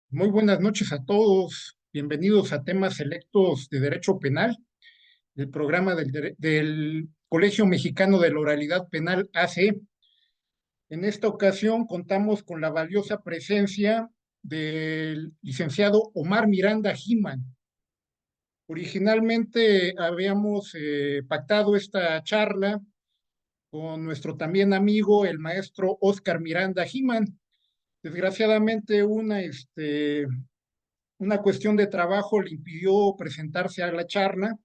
Muy buenas noches a todos. Bienvenidos a temas selectos de Derecho Penal, del programa del Colegio Mexicano de la Oralidad Penal AC. En esta ocasión contamos con la valiosa presencia del licenciado Omar Miranda Giman. Originalmente habíamos pactado esta charla con nuestro también amigo, el maestro Oscar Miranda Giman. Desgraciadamente, una cuestión de trabajo le impidió presentarse a la charla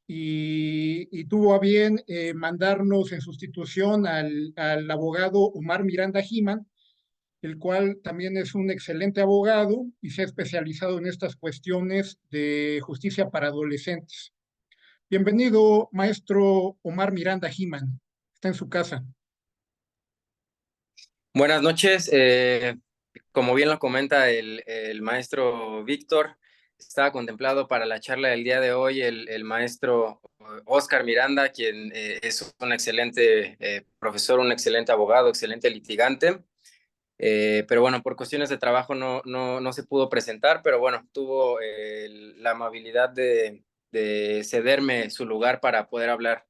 y tuvo a bien mandarnos en sustitución al abogado Omar Miranda Giman, el cual también es un excelente abogado y se ha especializado en estas cuestiones de justicia para adolescentes. Bienvenido, maestro Omar Miranda Giman. Está en su casa. Buenas noches. Como bien lo comenta el maestro Víctor, estaba contemplado para la charla del día de hoy el maestro Oscar Miranda, quien es un excelente profesor, un excelente abogado, excelente litigante. Pero bueno, por cuestiones de trabajo no se pudo presentar, pero bueno, tuvo la amabilidad de cederme su lugar para poder hablar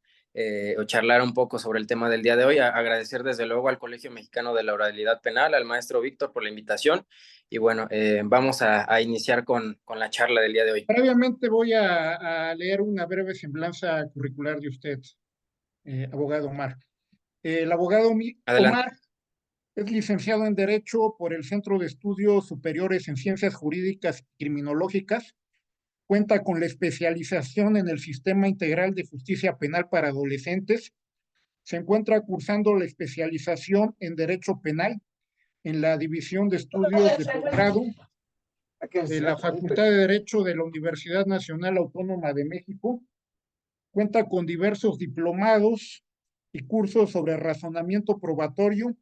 o charlar un poco sobre el tema del día de hoy. Agradecer desde luego al Colegio Mexicano de la Oralidad Penal, al maestro Víctor por la invitación. Y bueno, vamos a iniciar con la charla del día de hoy. Previamente voy a leer una breve semblanza curricular de usted, abogado Omar. El abogado Adelante. Omar es licenciado en Derecho por el Centro de Estudios Superiores en Ciencias Jurídicas y Criminológicas. Cuenta con la especialización en el Sistema Integral de Justicia Penal para Adolescentes. Se encuentra cursando la especialización en Derecho Penal en la División de Estudios de Posgrado de la Facultad de Derecho de la Universidad Nacional Autónoma de México. Cuenta con diversos diplomados y cursos sobre razonamiento probatorio,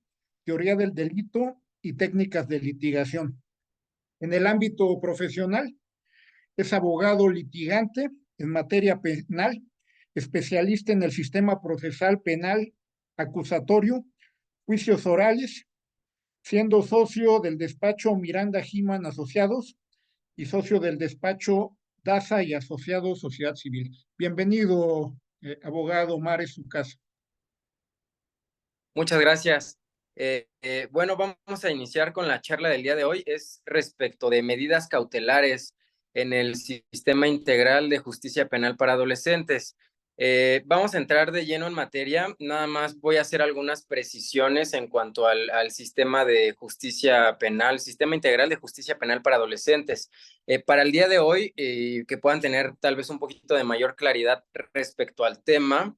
teoría del delito y técnicas de litigación. En el ámbito profesional, es abogado litigante en materia penal, especialista en el sistema procesal penal acusatorio, juicios orales, siendo socio del despacho Miranda Giman Asociados y socio del despacho Daza y Asociados Sociedad Civil. Bienvenido, abogado Omar, es su casa. Muchas gracias. Bueno, vamos a iniciar con la charla del día de hoy. Es respecto de medidas cautelares en el Sistema Integral de Justicia Penal para Adolescentes. Vamos a entrar de lleno en materia. Nada más voy a hacer algunas precisiones en cuanto al sistema de justicia penal, Sistema Integral de Justicia Penal para Adolescentes. Para el día de hoy, que puedan tener tal vez un poquito de mayor claridad respecto al tema,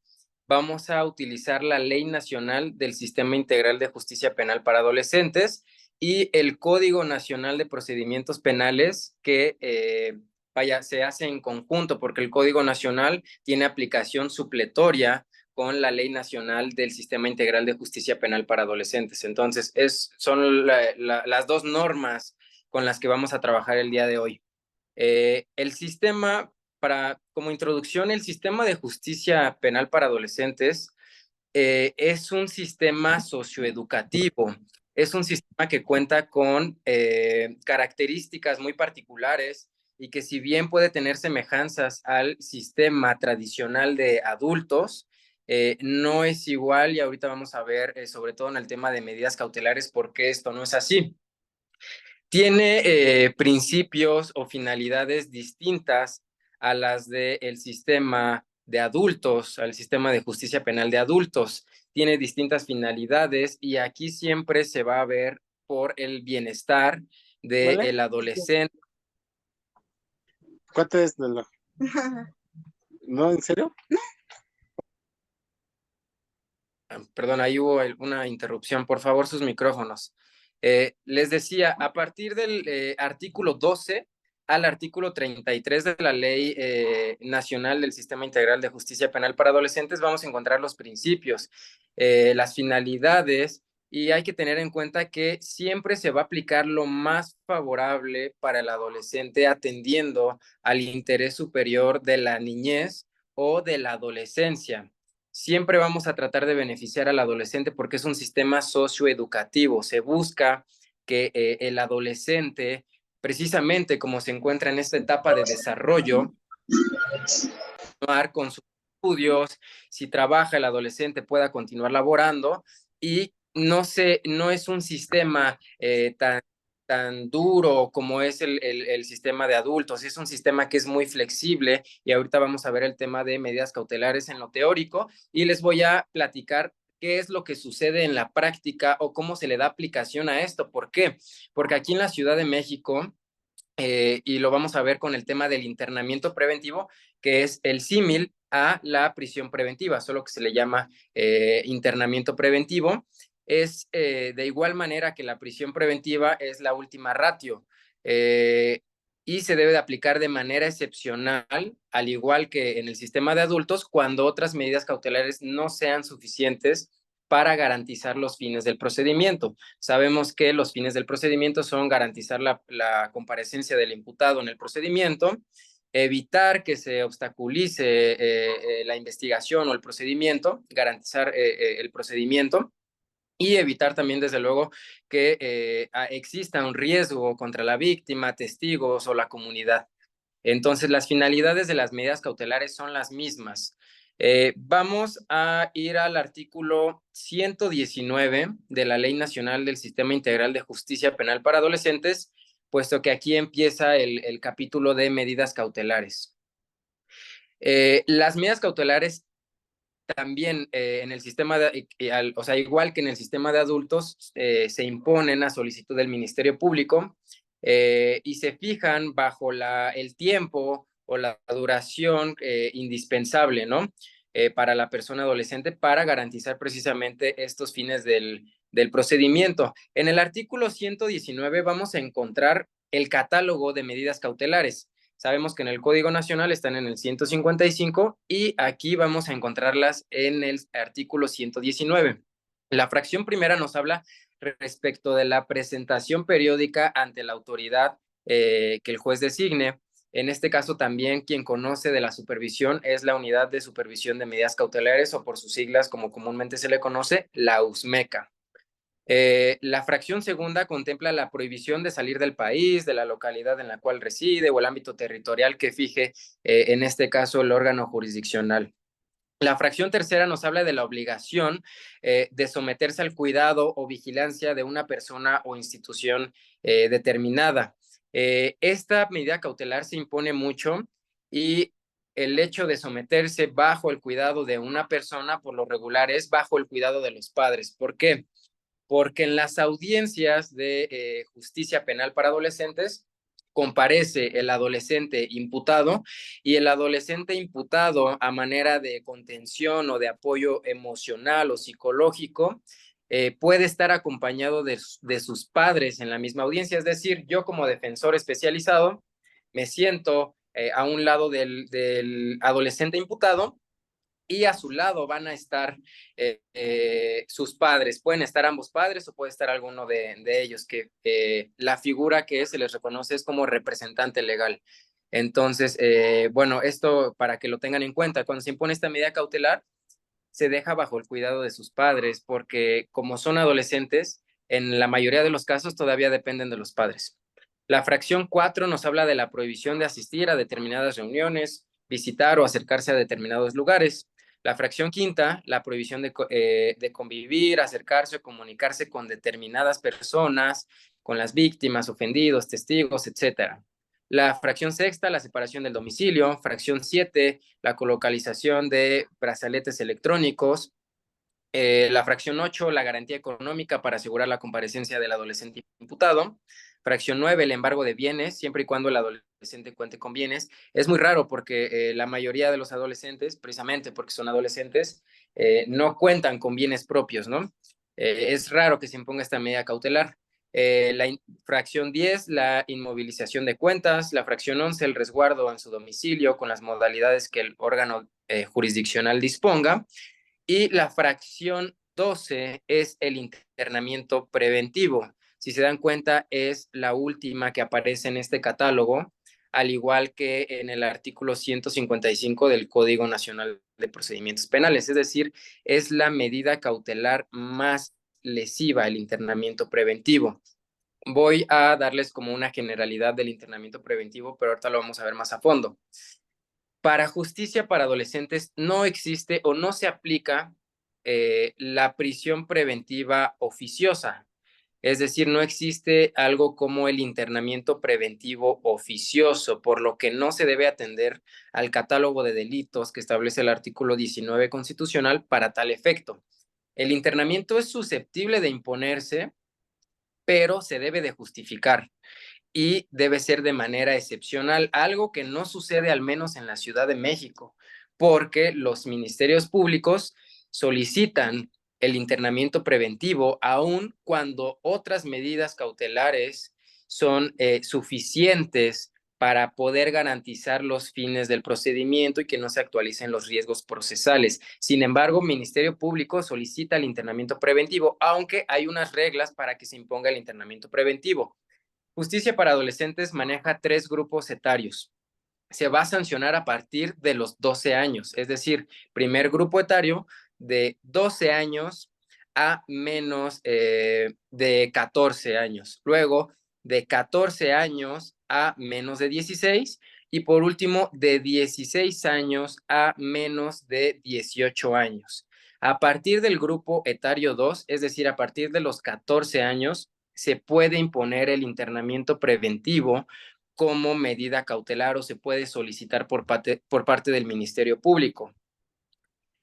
vamos a utilizar la Ley Nacional del Sistema Integral de Justicia Penal para Adolescentes y el Código Nacional de Procedimientos Penales que se hace en conjunto porque el Código Nacional tiene aplicación supletoria con la Ley Nacional del Sistema Integral de Justicia Penal para Adolescentes. Entonces, son las dos normas con las que vamos a trabajar el día de hoy. El sistema, como introducción, el sistema de justicia penal para adolescentes es un sistema socioeducativo, es un sistema que cuenta con características muy particulares y que si bien puede tener semejanzas al sistema tradicional de adultos, no es igual y ahorita vamos a ver, sobre todo en el tema de medidas cautelares, por qué esto no es así. Tiene principios o finalidades distintas a las del sistema de adultos, al sistema de justicia penal de adultos. Tiene distintas finalidades y aquí siempre se va a ver por el bienestar del adolescente. ¿Cuánto es, Lalo? ¿No, en serio? Perdón, ahí hubo una interrupción. Por favor, sus micrófonos. Les decía, a partir del artículo 12 al artículo 33 de la Ley Nacional del Sistema Integral de Justicia Penal para Adolescentes, vamos a encontrar los principios, las finalidades, y hay que tener en cuenta que siempre se va a aplicar lo más favorable para el adolescente atendiendo al interés superior de la niñez o de la adolescencia. Siempre vamos a tratar de beneficiar al adolescente porque es un sistema socioeducativo. Se busca que el adolescente precisamente como se encuentra en esta etapa de desarrollo, con sus estudios, si trabaja el adolescente pueda continuar laborando y no es un sistema tan duro como es el sistema de adultos, es un sistema que es muy flexible y ahorita vamos a ver el tema de medidas cautelares en lo teórico y les voy a platicar qué es lo que sucede en la práctica o cómo se le da aplicación a esto. ¿Por qué? Porque aquí en la Ciudad de México, y lo vamos a ver con el tema del internamiento preventivo, que es el símil a la prisión preventiva, solo que se le llama internamiento preventivo. Es de igual manera que la prisión preventiva es la última ratio y se debe de aplicar de manera excepcional, al igual que en el sistema de adultos, cuando otras medidas cautelares no sean suficientes para garantizar los fines del procedimiento. Sabemos que los fines del procedimiento son garantizar la comparecencia del imputado en el procedimiento, evitar que se obstaculice la investigación o el procedimiento, garantizar el procedimiento y evitar también, desde luego, que exista un riesgo contra la víctima, testigos o la comunidad. Entonces, las finalidades de las medidas cautelares son las mismas. Vamos a ir al artículo 119 de la Ley Nacional del Sistema Integral de Justicia Penal para Adolescentes, puesto que aquí empieza el capítulo de medidas cautelares. Las medidas cautelares también en el sistema, o sea, igual que en el sistema de adultos, se imponen a solicitud del Ministerio Público y se fijan bajo el tiempo o la duración indispensable, ¿no? Para la persona adolescente para garantizar precisamente estos fines del procedimiento. En el artículo 119 vamos a encontrar el catálogo de medidas cautelares. Sabemos que en el Código Nacional están en el 155 y aquí vamos a encontrarlas en el artículo 119. La fracción primera nos habla respecto de la presentación periódica ante la autoridad que el juez designe. En este caso también quien conoce de la supervisión es la Unidad de Supervisión de Medidas Cautelares o por sus siglas como comúnmente se le conoce, la USMECA. La fracción segunda contempla la prohibición de salir del país, de la localidad en la cual reside o el ámbito territorial que fije, en este caso, el órgano jurisdiccional. La fracción tercera nos habla de la obligación de someterse al cuidado o vigilancia de una persona o institución determinada. Esta medida cautelar se impone mucho y el hecho de someterse bajo el cuidado de una persona, por lo regular, es bajo el cuidado de los padres. ¿Por qué? Porque en las audiencias de justicia penal para adolescentes comparece el adolescente imputado y el adolescente imputado a manera de contención o de apoyo emocional o psicológico puede estar acompañado de sus padres en la misma audiencia. Es decir, yo como defensor especializado me siento a un lado del adolescente imputado y a su lado van a estar sus padres. Pueden estar ambos padres o puede estar alguno de ellos, que la figura que se les reconoce es como representante legal. Entonces, bueno, esto para que lo tengan en cuenta, cuando se impone esta medida cautelar, se deja bajo el cuidado de sus padres, porque como son adolescentes, en la mayoría de los casos todavía dependen de los padres. La fracción 4 nos habla de la prohibición de asistir a determinadas reuniones, visitar o acercarse a determinados lugares. La fracción quinta, la prohibición de convivir, acercarse o comunicarse con determinadas personas, con las víctimas, ofendidos, testigos, etcétera. La fracción sexta, la separación del domicilio. Fracción 7, la colocalización de brazaletes electrónicos. La fracción 8, la garantía económica para asegurar la comparecencia del adolescente imputado. Fracción 9, el embargo de bienes, siempre y cuando el adolescente cuente con bienes. Es muy raro porque la mayoría de los adolescentes, precisamente porque son adolescentes, no cuentan con bienes propios, ¿no? Es raro que se imponga esta medida cautelar. La fracción 10, la inmovilización de cuentas. La fracción 11, el resguardo en su domicilio con las modalidades que el órgano jurisdiccional disponga. Y la fracción 12 es el internamiento preventivo. Si se dan cuenta, es la última que aparece en este catálogo, al igual que en el artículo 155 del Código Nacional de Procedimientos Penales. Es decir, es la medida cautelar más lesiva, el internamiento preventivo. voy a darles como una generalidad del internamiento preventivo, pero ahorita lo vamos a ver más a fondo. Para justicia para adolescentes no existe o no se aplica la prisión preventiva oficiosa. Es decir, no existe algo como el internamiento preventivo oficioso, por lo que no se debe atender al catálogo de delitos que establece el artículo 19 constitucional para tal efecto. El internamiento es susceptible de imponerse, pero se debe de justificar y debe ser de manera excepcional, algo que no sucede al menos en la Ciudad de México, porque los ministerios públicos solicitan el internamiento preventivo aun cuando otras medidas cautelares son suficientes para poder garantizar los fines del procedimiento y que no se actualicen los riesgos procesales. Sin embargo, el Ministerio Público solicita el internamiento preventivo, aunque hay unas reglas para que se imponga el internamiento preventivo. Justicia para adolescentes maneja 3 grupos etarios. Se va a sancionar a partir de los 12 años, es decir, primer grupo etario de 12 años a menos de 14 años. Luego, de 14 años a menos de 16 y por último, de 16 años a menos de 18 años. A partir del grupo etario 2, es decir, a partir de los 14 años, se puede imponer el internamiento preventivo como medida cautelar o se puede solicitar por parte del Ministerio Público.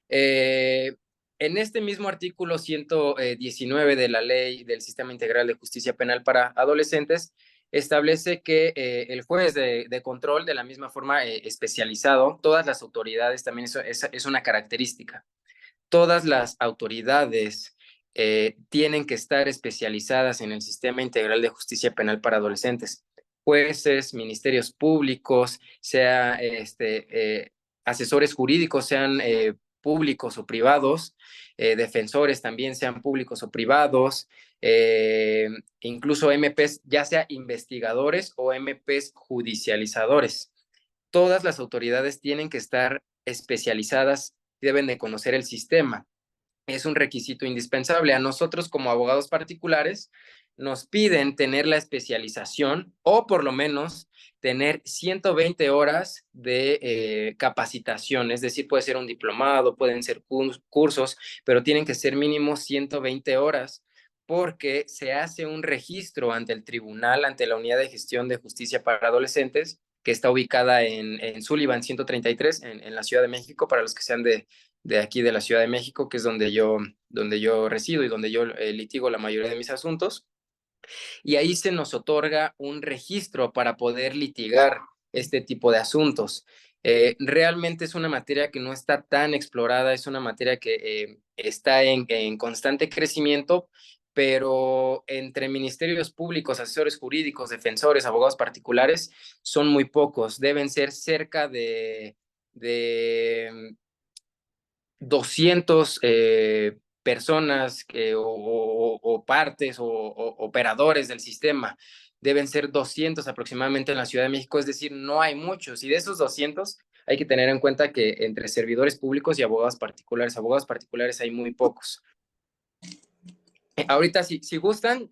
En este mismo artículo 119 de la Ley del Sistema Integral de Justicia Penal para Adolescentes, establece que el juez de control, de la misma forma especializado, todas las autoridades, también eso es una característica, todas las autoridades tienen que estar especializadas en el Sistema Integral de Justicia Penal para Adolescentes. Jueces, ministerios públicos, sea asesores jurídicos, sean públicos o privados, defensores también sean públicos o privados, incluso MPs, ya sea investigadores o MPs judicializadores. Todas las autoridades tienen que estar especializadas, deben de conocer el sistema. Es un requisito indispensable. A nosotros como abogados particulares nos piden tener la especialización o por lo menos tener 120 horas de capacitación, es decir, puede ser un diplomado, pueden ser cursos, pero tienen que ser mínimo 120 horas porque se hace un registro ante el tribunal, ante la Unidad de Gestión de Justicia para Adolescentes, que está ubicada en Sullivan 133, en la Ciudad de México, para los que sean de aquí de la Ciudad de México, que es donde yo resido y donde yo litigo la mayoría de mis asuntos. Y ahí se nos otorga un registro para poder litigar este tipo de asuntos. Realmente es una materia que no está tan explorada, es una materia que está en constante crecimiento, pero entre ministerios públicos, asesores jurídicos, defensores, abogados particulares, son muy pocos. Deben ser cerca de 200 personas o partes o operadores del sistema. Deben ser 200 aproximadamente en la Ciudad de México, es decir, no hay muchos. Y de esos 200 hay que tener en cuenta que entre servidores públicos y abogados particulares hay muy pocos. Ahorita, si gustan,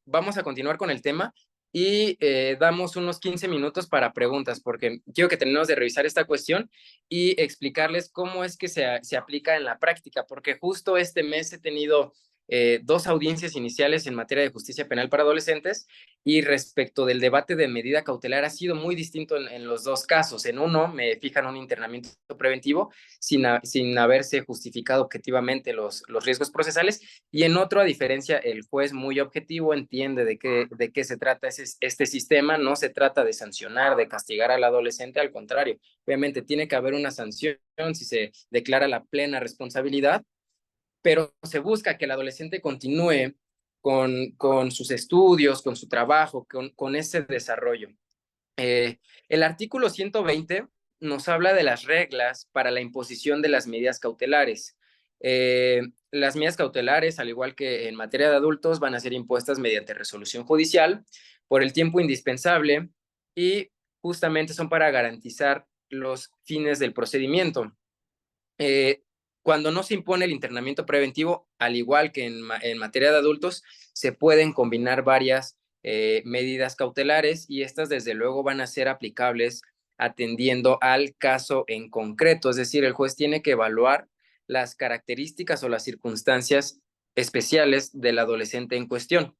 vamos a continuar con el tema y damos unos 15 minutos para preguntas, porque quiero que terminemos de revisar esta cuestión y explicarles cómo es que se aplica en la práctica, porque justo este mes he tenido 2 audiencias iniciales en materia de justicia penal para adolescentes y respecto del debate de medida cautelar ha sido muy distinto en los 2 casos. En uno me fijan un internamiento preventivo sin haberse justificado objetivamente los riesgos procesales y en otro, a diferencia, el juez muy objetivo entiende de qué se trata este sistema. No se trata de sancionar, de castigar al adolescente, al contrario. Obviamente tiene que haber una sanción si se declara la plena responsabilidad, pero se busca que el adolescente continúe con sus estudios, con su trabajo, con ese desarrollo. El artículo 120 nos habla de las reglas para la imposición de las medidas cautelares. Las medidas cautelares, al igual que en materia de adultos, van a ser impuestas mediante resolución judicial por el tiempo indispensable y justamente son para garantizar los fines del procedimiento. Cuando no se impone el internamiento preventivo, al igual que en materia de adultos, se pueden combinar varias medidas cautelares, y estas desde luego van a ser aplicables atendiendo al caso en concreto. Es decir, el juez tiene que evaluar las características o las circunstancias especiales del adolescente en cuestión.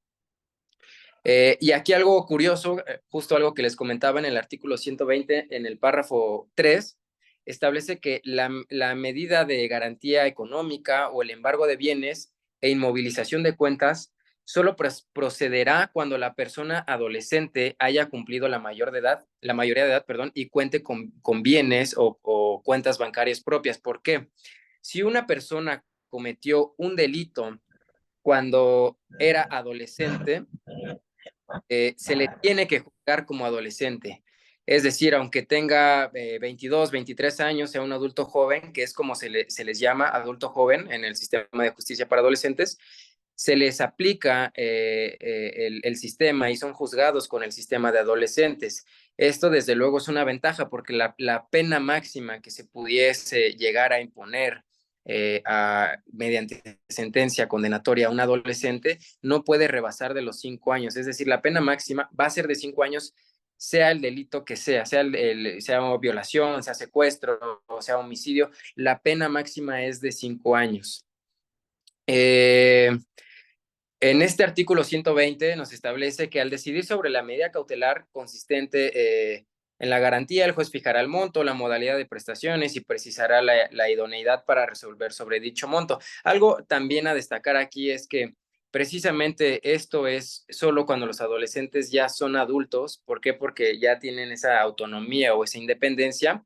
Y aquí algo curioso, justo algo que les comentaba en el artículo 120, en el párrafo 3, establece que la medida de garantía económica o el embargo de bienes e inmovilización de cuentas solo procederá cuando la persona adolescente haya cumplido la mayoría de edad, perdón, y cuente con bienes o cuentas bancarias propias. ¿Por qué? Si una persona cometió un delito cuando era adolescente, se le tiene que juzgar como adolescente. Es decir, aunque tenga 22, 23 años, sea un adulto joven, que es como se les llama adulto joven en el sistema de justicia para adolescentes, se les aplica el sistema y son juzgados con el sistema de adolescentes. Esto, desde luego, es una ventaja porque la pena máxima que se pudiese llegar a imponer mediante sentencia condenatoria a un adolescente no puede rebasar de los 5 años. Es decir, la pena máxima va a ser de 5 años, sea el delito que sea violación, sea secuestro, o sea homicidio, la pena máxima es de 5 años. En este artículo 120 nos establece que al decidir sobre la medida cautelar consistente en la garantía, el juez fijará el monto, la modalidad de prestaciones y precisará la idoneidad para resolver sobre dicho monto. Algo también a destacar aquí es que precisamente esto es solo cuando los adolescentes ya son adultos. ¿Por qué? Porque ya tienen esa autonomía o esa independencia.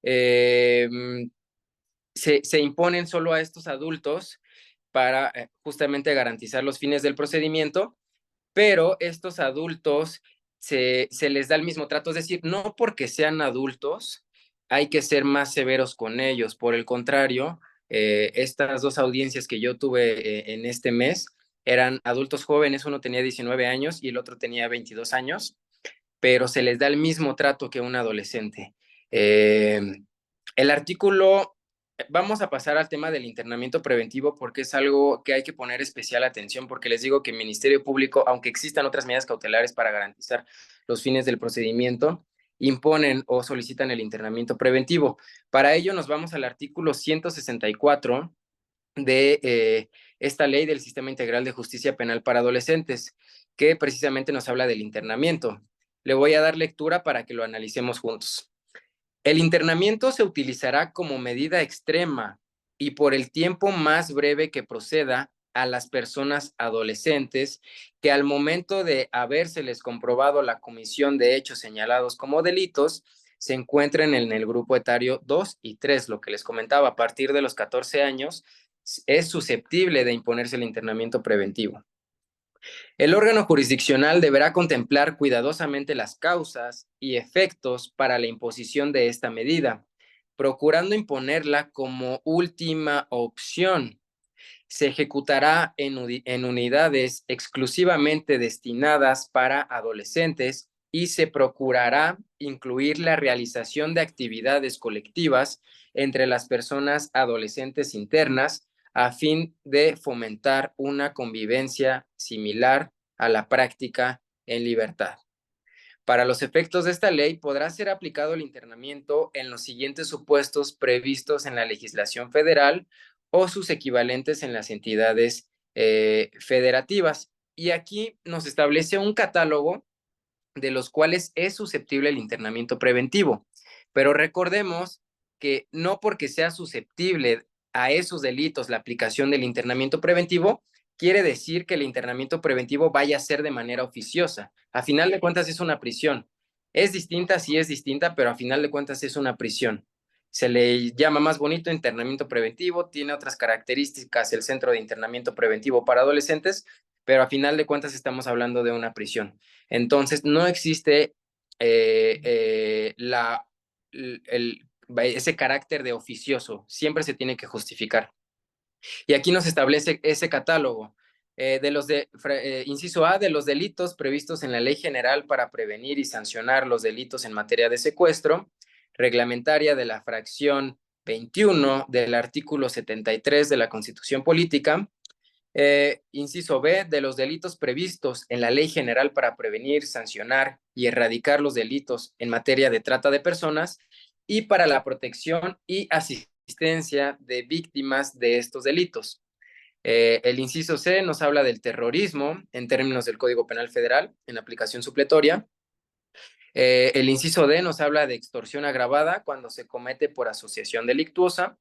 Se imponen solo a estos adultos para justamente garantizar los fines del procedimiento, pero estos adultos se les da el mismo trato. Es decir, no porque sean adultos hay que ser más severos con ellos. Por el contrario, estas dos audiencias que yo tuve en este mes eran adultos jóvenes, uno tenía 19 años y el otro tenía 22 años, pero se les da el mismo trato que un adolescente. El artículo, vamos a pasar al tema del internamiento preventivo porque es algo que hay que poner especial atención, porque les digo que el Ministerio Público, aunque existan otras medidas cautelares para garantizar los fines del procedimiento, imponen o solicitan el internamiento preventivo. Para ello nos vamos al artículo 164 de esta ley del Sistema Integral de Justicia Penal para Adolescentes, que precisamente nos habla del internamiento. Le voy a dar lectura para que lo analicemos juntos. El internamiento se utilizará como medida extrema y por el tiempo más breve que proceda a las personas adolescentes que al momento de habérseles comprobado la comisión de hechos señalados como delitos, se encuentren en el grupo etario 2 y 3, lo que les comentaba, a partir de los 14 años es susceptible de imponerse el internamiento preventivo. El órgano jurisdiccional deberá contemplar cuidadosamente las causas y efectos para la imposición de esta medida, procurando imponerla como última opción. Se ejecutará en unidades exclusivamente destinadas para adolescentes y se procurará incluir la realización de actividades colectivas entre las personas adolescentes internas a fin de fomentar una convivencia similar a la práctica en libertad. Para los efectos de esta ley, podrá ser aplicado el internamiento en los siguientes supuestos previstos en la legislación federal o sus equivalentes en las entidades federativas. Y aquí nos establece un catálogo de los cuales es susceptible el internamiento preventivo. Pero recordemos que no porque sea susceptible a esos delitos la aplicación del internamiento preventivo, quiere decir que el internamiento preventivo vaya a ser de manera oficiosa. A final de cuentas es una prisión. Es distinta, sí es distinta, pero a final de cuentas es una prisión. Se le llama más bonito internamiento preventivo, tiene otras características el Centro de Internamiento Preventivo para Adolescentes, pero a final de cuentas estamos hablando de una prisión. Entonces, no existe ese carácter de oficioso, siempre se tiene que justificar. Y aquí nos establece ese catálogo inciso A, de los delitos previstos en la Ley General para prevenir y sancionar los delitos en materia de secuestro, reglamentaria de la fracción 21 del artículo 73 de la Constitución Política, Inciso B, de los delitos previstos en la Ley General para prevenir, sancionar y erradicar los delitos en materia de trata de personas y para la protección y asistencia de víctimas de estos delitos. El inciso C nos habla del terrorismo en términos del Código Penal Federal en aplicación supletoria. El inciso D nos habla de extorsión agravada cuando se comete por asociación delictuosa.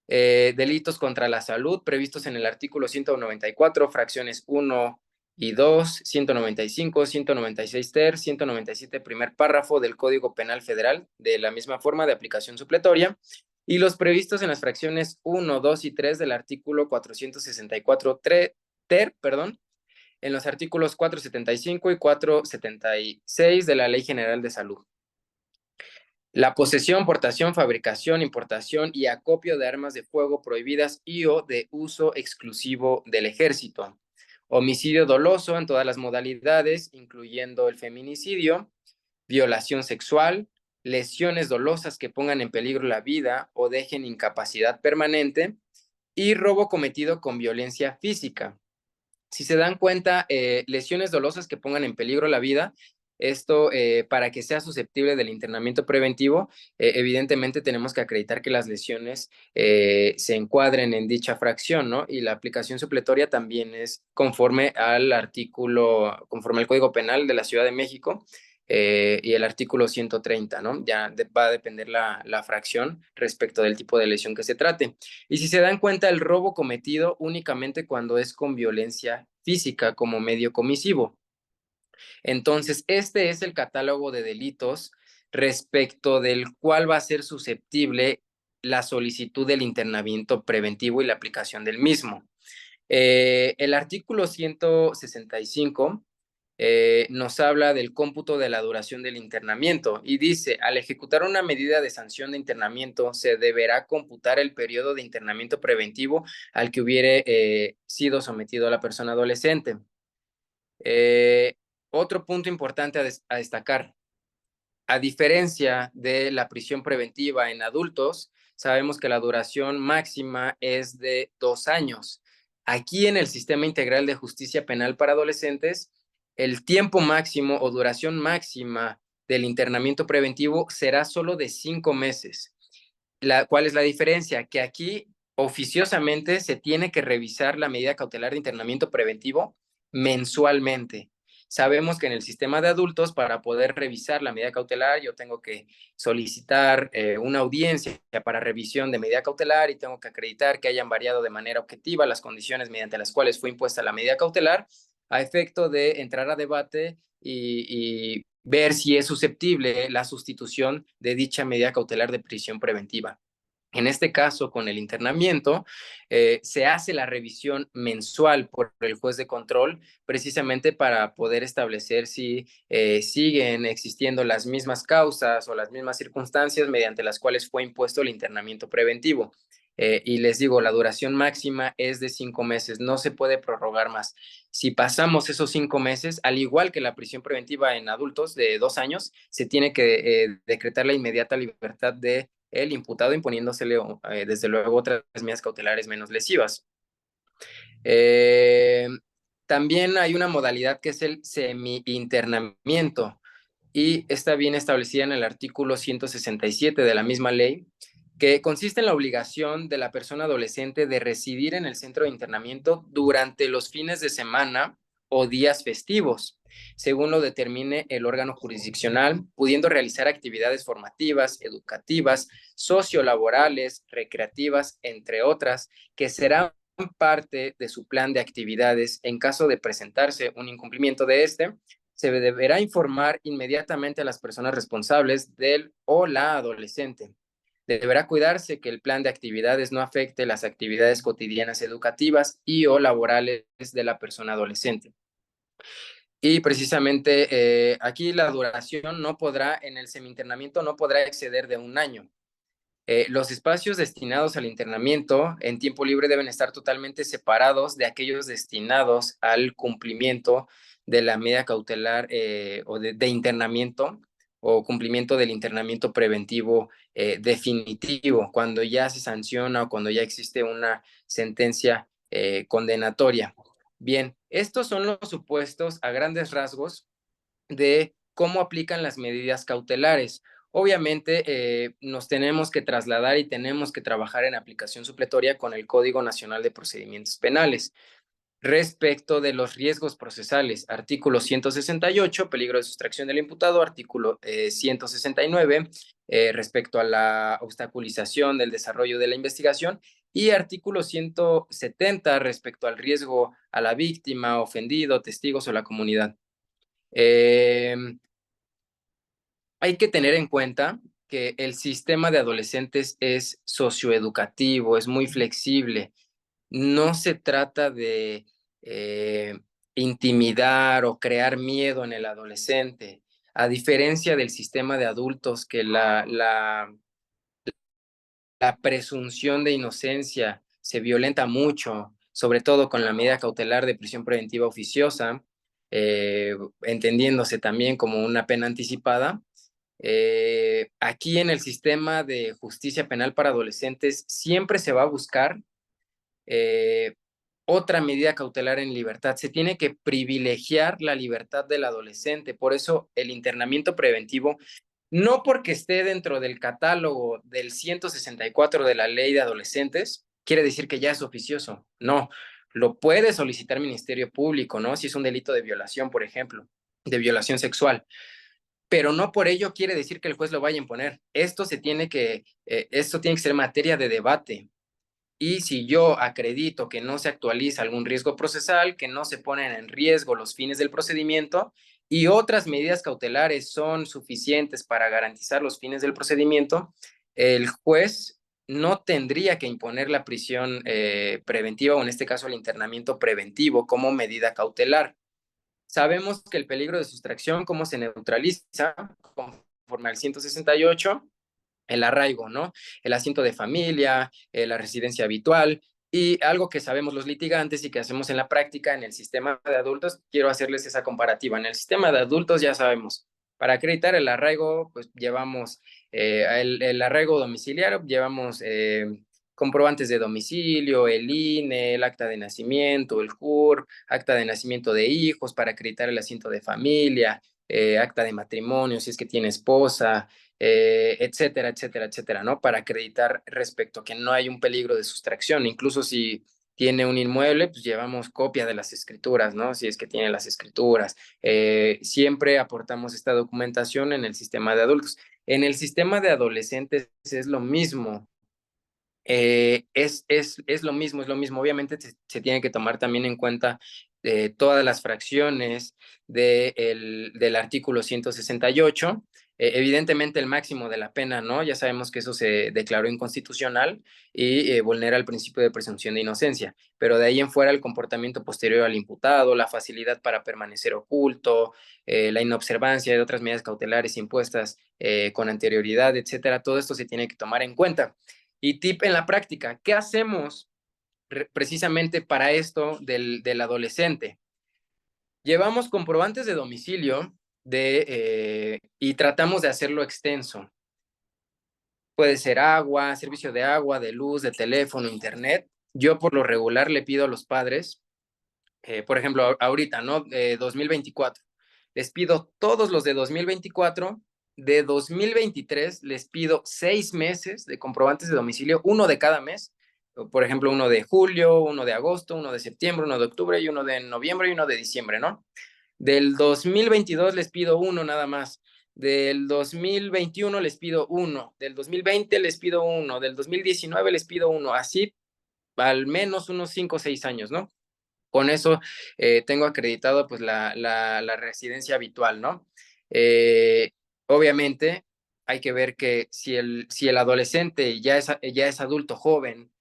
Delitos contra la salud previstos en el artículo 194, fracciones 1 y 2, 195, 196 ter, 197 primer párrafo del Código Penal Federal, de la misma forma de aplicación supletoria, y los previstos en las fracciones 1, 2 y 3 del artículo 464 ter, en los artículos 475 y 476 de la Ley General de Salud. La posesión, portación, fabricación, importación y acopio de armas de fuego prohibidas y o de uso exclusivo del ejército. Homicidio doloso en todas las modalidades, incluyendo el feminicidio, violación sexual, lesiones dolosas que pongan en peligro la vida o dejen incapacidad permanente y robo cometido con violencia física. Si se dan cuenta, lesiones dolosas que pongan en peligro la vida, esto para que sea susceptible del internamiento preventivo, evidentemente tenemos que acreditar que las lesiones se encuadren en dicha fracción, ¿no? Y la aplicación supletoria también es conforme al conforme al Código Penal de la Ciudad de México, y el artículo 130, ¿no? Ya va a depender la fracción respecto del tipo de lesión que se trate. Y si se dan cuenta, el robo cometido únicamente cuando es con violencia física como medio comisivo. Entonces, este es el catálogo de delitos respecto del cual va a ser susceptible la solicitud del internamiento preventivo y la aplicación del mismo. El artículo 165 nos habla del cómputo de la duración del internamiento y dice, al ejecutar una medida de sanción de internamiento, se deberá computar el periodo de internamiento preventivo al que hubiere sido sometido a la persona adolescente. Otro punto importante a destacar, a diferencia de la prisión preventiva en adultos, sabemos que la duración máxima es de 2 años. Aquí en el Sistema Integral de Justicia Penal para Adolescentes, el tiempo máximo o duración máxima del internamiento preventivo será solo de 5 meses. ¿Cuál es la diferencia? Que aquí oficiosamente se tiene que revisar la medida cautelar de internamiento preventivo mensualmente. Sabemos que en el sistema de adultos, para poder revisar la medida cautelar, yo tengo que solicitar una audiencia para revisión de medida cautelar y tengo que acreditar que hayan variado de manera objetiva las condiciones mediante las cuales fue impuesta la medida cautelar, a efecto de entrar a debate y ver si es susceptible la sustitución de dicha medida cautelar de prisión preventiva. En este caso, con el internamiento, se hace la revisión mensual por el juez de control, precisamente para poder establecer si siguen existiendo las mismas causas o las mismas circunstancias mediante las cuales fue impuesto el internamiento preventivo. Y les digo, la duración máxima es de 5 meses, no se puede prorrogar más. Si pasamos esos 5 meses, al igual que la prisión preventiva en adultos de 2 años, se tiene que decretar la inmediata libertad de el imputado, imponiéndosele desde luego otras medidas cautelares menos lesivas. También hay una modalidad que es el semi-internamiento y está bien establecida en el artículo 167 de la misma ley, que consiste en la obligación de la persona adolescente de residir en el centro de internamiento durante los fines de semana o días festivos, según lo determine el órgano jurisdiccional, pudiendo realizar actividades formativas, educativas, sociolaborales, recreativas, entre otras, que serán parte de su plan de actividades en caso de presentarse un incumplimiento de este. Se deberá informar inmediatamente a las personas responsables del o la adolescente. Deberá cuidarse que el plan de actividades no afecte las actividades cotidianas educativas y o laborales de la persona adolescente. Y precisamente aquí la duración no podrá, en el semi-internamiento no podrá exceder de 1 año. Los espacios destinados al internamiento en tiempo libre deben estar totalmente separados de aquellos destinados al cumplimiento de la medida cautelar o de internamiento o cumplimiento del internamiento preventivo definitivo, cuando ya se sanciona o cuando ya existe una sentencia condenatoria. Bien, estos son los supuestos a grandes rasgos de cómo aplican las medidas cautelares. Obviamente nos tenemos que trasladar y tenemos que trabajar en aplicación supletoria con el Código Nacional de Procedimientos Penales. Respecto de los riesgos procesales, artículo 168, peligro de sustracción del imputado, artículo 169, respecto a la obstaculización del desarrollo de la investigación, y artículo 170, respecto al riesgo a la víctima, ofendido, testigos o la comunidad. Hay que tener en cuenta que el sistema de adolescentes es socioeducativo, es muy flexible. No se trata de intimidar o crear miedo en el adolescente, a diferencia del sistema de adultos que la presunción de inocencia se violenta mucho, sobre todo con la medida cautelar de prisión preventiva oficiosa, entendiéndose también como una pena anticipada. Aquí en el sistema de justicia penal para adolescentes siempre se va a buscar otra medida cautelar en libertad. Se tiene que privilegiar la libertad del adolescente. Por eso el internamiento preventivo, no porque esté dentro del catálogo del 164 de la Ley de Adolescentes, quiere decir que ya es oficioso. No, lo puede solicitar Ministerio Público, ¿no? Si es un delito de violación, por ejemplo, de violación sexual. Pero no por ello quiere decir que el juez lo vaya a imponer. Esto tiene que ser materia de debate. Y si yo acredito que no se actualiza algún riesgo procesal, que no se ponen en riesgo los fines del procedimiento y otras medidas cautelares son suficientes para garantizar los fines del procedimiento, el juez no tendría que imponer la prisión preventiva o en este caso el internamiento preventivo como medida cautelar. Sabemos que el peligro de sustracción, ¿cómo se neutraliza? Conforme al 168, el arraigo, ¿no? El asiento de familia, la residencia habitual, y algo que sabemos los litigantes y que hacemos en la práctica en el sistema de adultos, quiero hacerles esa comparativa. En el sistema de adultos ya sabemos, para acreditar el arraigo, pues llevamos el arraigo domiciliario, llevamos comprobantes de domicilio, el INE, el acta de nacimiento, el CURP, acta de nacimiento de hijos para acreditar el asiento de familia, acta de matrimonio, si es que tiene esposa, etcétera, etcétera, etcétera, ¿no? Para acreditar respecto a que no hay un peligro de sustracción. Incluso si tiene un inmueble, pues llevamos copia de las escrituras, ¿no? Si es que tiene las escrituras. Siempre aportamos esta documentación en el sistema de adultos. En el sistema de adolescentes es lo mismo. Es lo mismo, es lo mismo. Obviamente se tiene que tomar también en cuenta todas las fracciones del artículo 168. Evidentemente el máximo de la pena, ¿no? Ya sabemos que eso se declaró inconstitucional y vulnera el principio de presunción de inocencia, pero de ahí en fuera el comportamiento posterior al imputado, la facilidad para permanecer oculto, la inobservancia de otras medidas cautelares impuestas con anterioridad, etcétera, todo esto se tiene que tomar en cuenta. Y tip en la práctica, ¿qué hacemos precisamente para esto del adolescente? Llevamos comprobantes de domicilio y tratamos de hacerlo extenso. Puede ser agua, servicio de agua, de luz, de teléfono, internet. Yo por lo regular le pido a los padres, por ejemplo, ahorita, ¿no? 2024. Les pido todos los de 2024. De 2023 les pido 6 meses de comprobantes de domicilio, uno de cada mes. Por ejemplo, uno de julio, uno de agosto, uno de septiembre, uno de octubre y uno de noviembre y uno de diciembre, ¿no? Del 2022 les pido uno nada más. Del 2021 les pido uno. Del 2020 les pido uno. Del 2019 les pido uno. Así al menos unos 5 o 6 años, ¿no? Con eso tengo acreditado pues la residencia habitual, ¿no? Obviamente hay que ver que si el adolescente ya es adulto joven,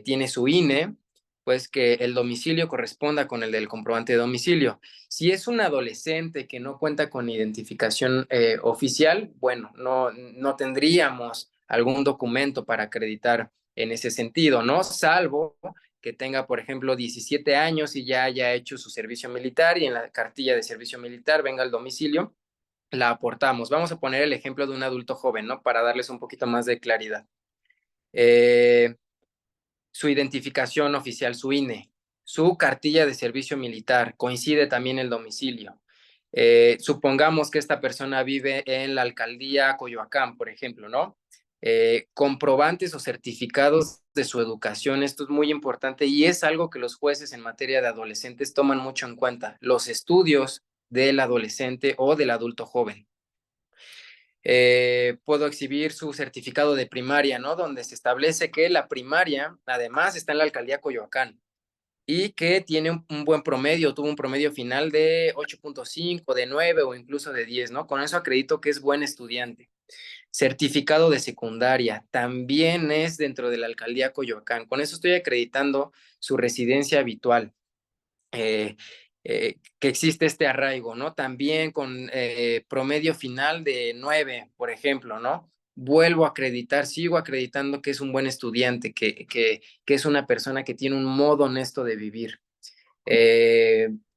tiene su INE, pues que el domicilio corresponda con el del comprobante de domicilio. Si es un adolescente que no cuenta con identificación oficial, bueno, no tendríamos algún documento para acreditar en ese sentido, ¿no? Salvo que tenga, por ejemplo, 17 años y ya haya hecho su servicio militar y en la cartilla de servicio militar venga al domicilio, la aportamos. Vamos a poner el ejemplo de un adulto joven, ¿no? Para darles un poquito más de claridad. su identificación oficial, su INE, su cartilla de servicio militar, coincide también el domicilio. Supongamos que esta persona vive en la alcaldía Coyoacán, por ejemplo, ¿no? Comprobantes o certificados de su educación, esto es muy importante y es algo que los jueces en materia de adolescentes toman mucho en cuenta, los estudios del adolescente o del adulto joven. Puedo exhibir su certificado de primaria, ¿no? Donde se establece que la primaria, además, está en la alcaldía Coyoacán y que tiene un buen promedio, tuvo un promedio final de 8.5, de 9 o incluso de 10, ¿no? Con eso acredito que es buen estudiante. Certificado de secundaria, también es dentro de la alcaldía Coyoacán. Con eso estoy acreditando su residencia habitual. Que existe este arraigo, ¿no? También con promedio final de 9, por ejemplo, ¿no? Vuelvo a acreditar, sigo acreditando que es un buen estudiante, que es una persona que tiene un modo honesto de vivir.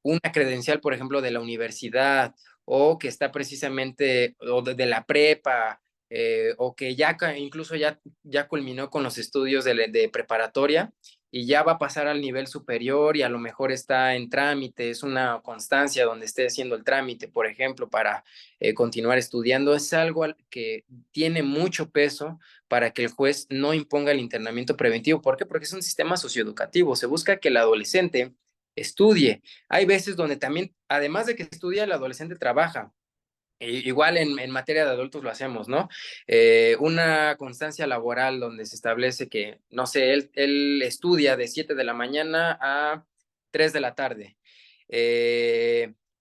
Una credencial, por ejemplo, de la universidad o que está precisamente, o de la prepa, o que ya incluso ya culminó con los estudios de preparatoria y ya va a pasar al nivel superior y a lo mejor está en trámite, es una constancia donde esté haciendo el trámite, por ejemplo, para continuar estudiando, es algo que tiene mucho peso para que el juez no imponga el internamiento preventivo. ¿Por qué? Porque es un sistema socioeducativo, se busca que el adolescente estudie. Hay veces donde también, además de que estudia, el adolescente trabaja. Igual en materia de adultos lo hacemos, ¿no? Una constancia laboral donde se establece que, no sé, él estudia de 7 de la mañana a 3 de la tarde.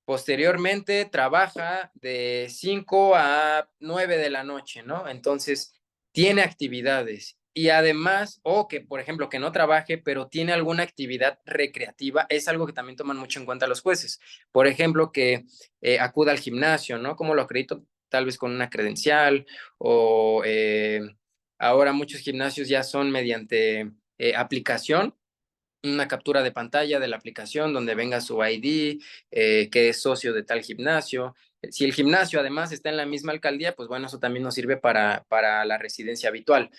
Posteriormente trabaja de 5 a 9 de la noche, ¿no? Entonces, tiene actividades. Y además, o que, por ejemplo, que no trabaje, pero tiene alguna actividad recreativa, es algo que también toman mucho en cuenta los jueces. Por ejemplo, que acuda al gimnasio, ¿no? ¿Cómo lo acredito? Tal vez con una credencial o ahora muchos gimnasios ya son mediante aplicación, una captura de pantalla de la aplicación donde venga su ID, que es socio de tal gimnasio. Si el gimnasio además está en la misma alcaldía, pues bueno, eso también nos sirve para la residencia habitual.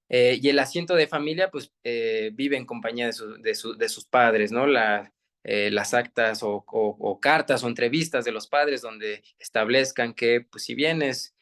Y el asiento de familia, pues vive en compañía de sus padres, ¿no? Las actas o cartas o entrevistas de los padres donde establezcan que, pues si bien es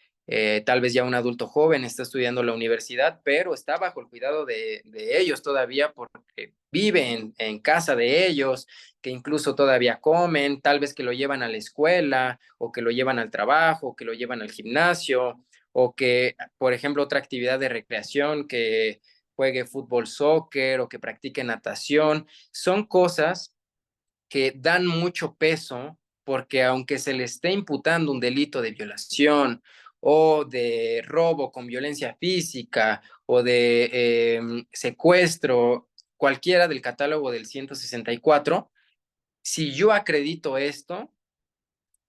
tal vez ya un adulto joven, está estudiando la universidad, pero está bajo el cuidado de ellos todavía porque vive en casa de ellos, que incluso todavía comen, tal vez que lo llevan a la escuela o que lo llevan al trabajo, o que lo llevan al gimnasio o que, por ejemplo, otra actividad de recreación, que juegue fútbol, soccer o que practique natación. Son cosas que dan mucho peso porque aunque se le esté imputando un delito de violación o de robo con violencia física o de secuestro, cualquiera del catálogo del 164, si yo acredito esto,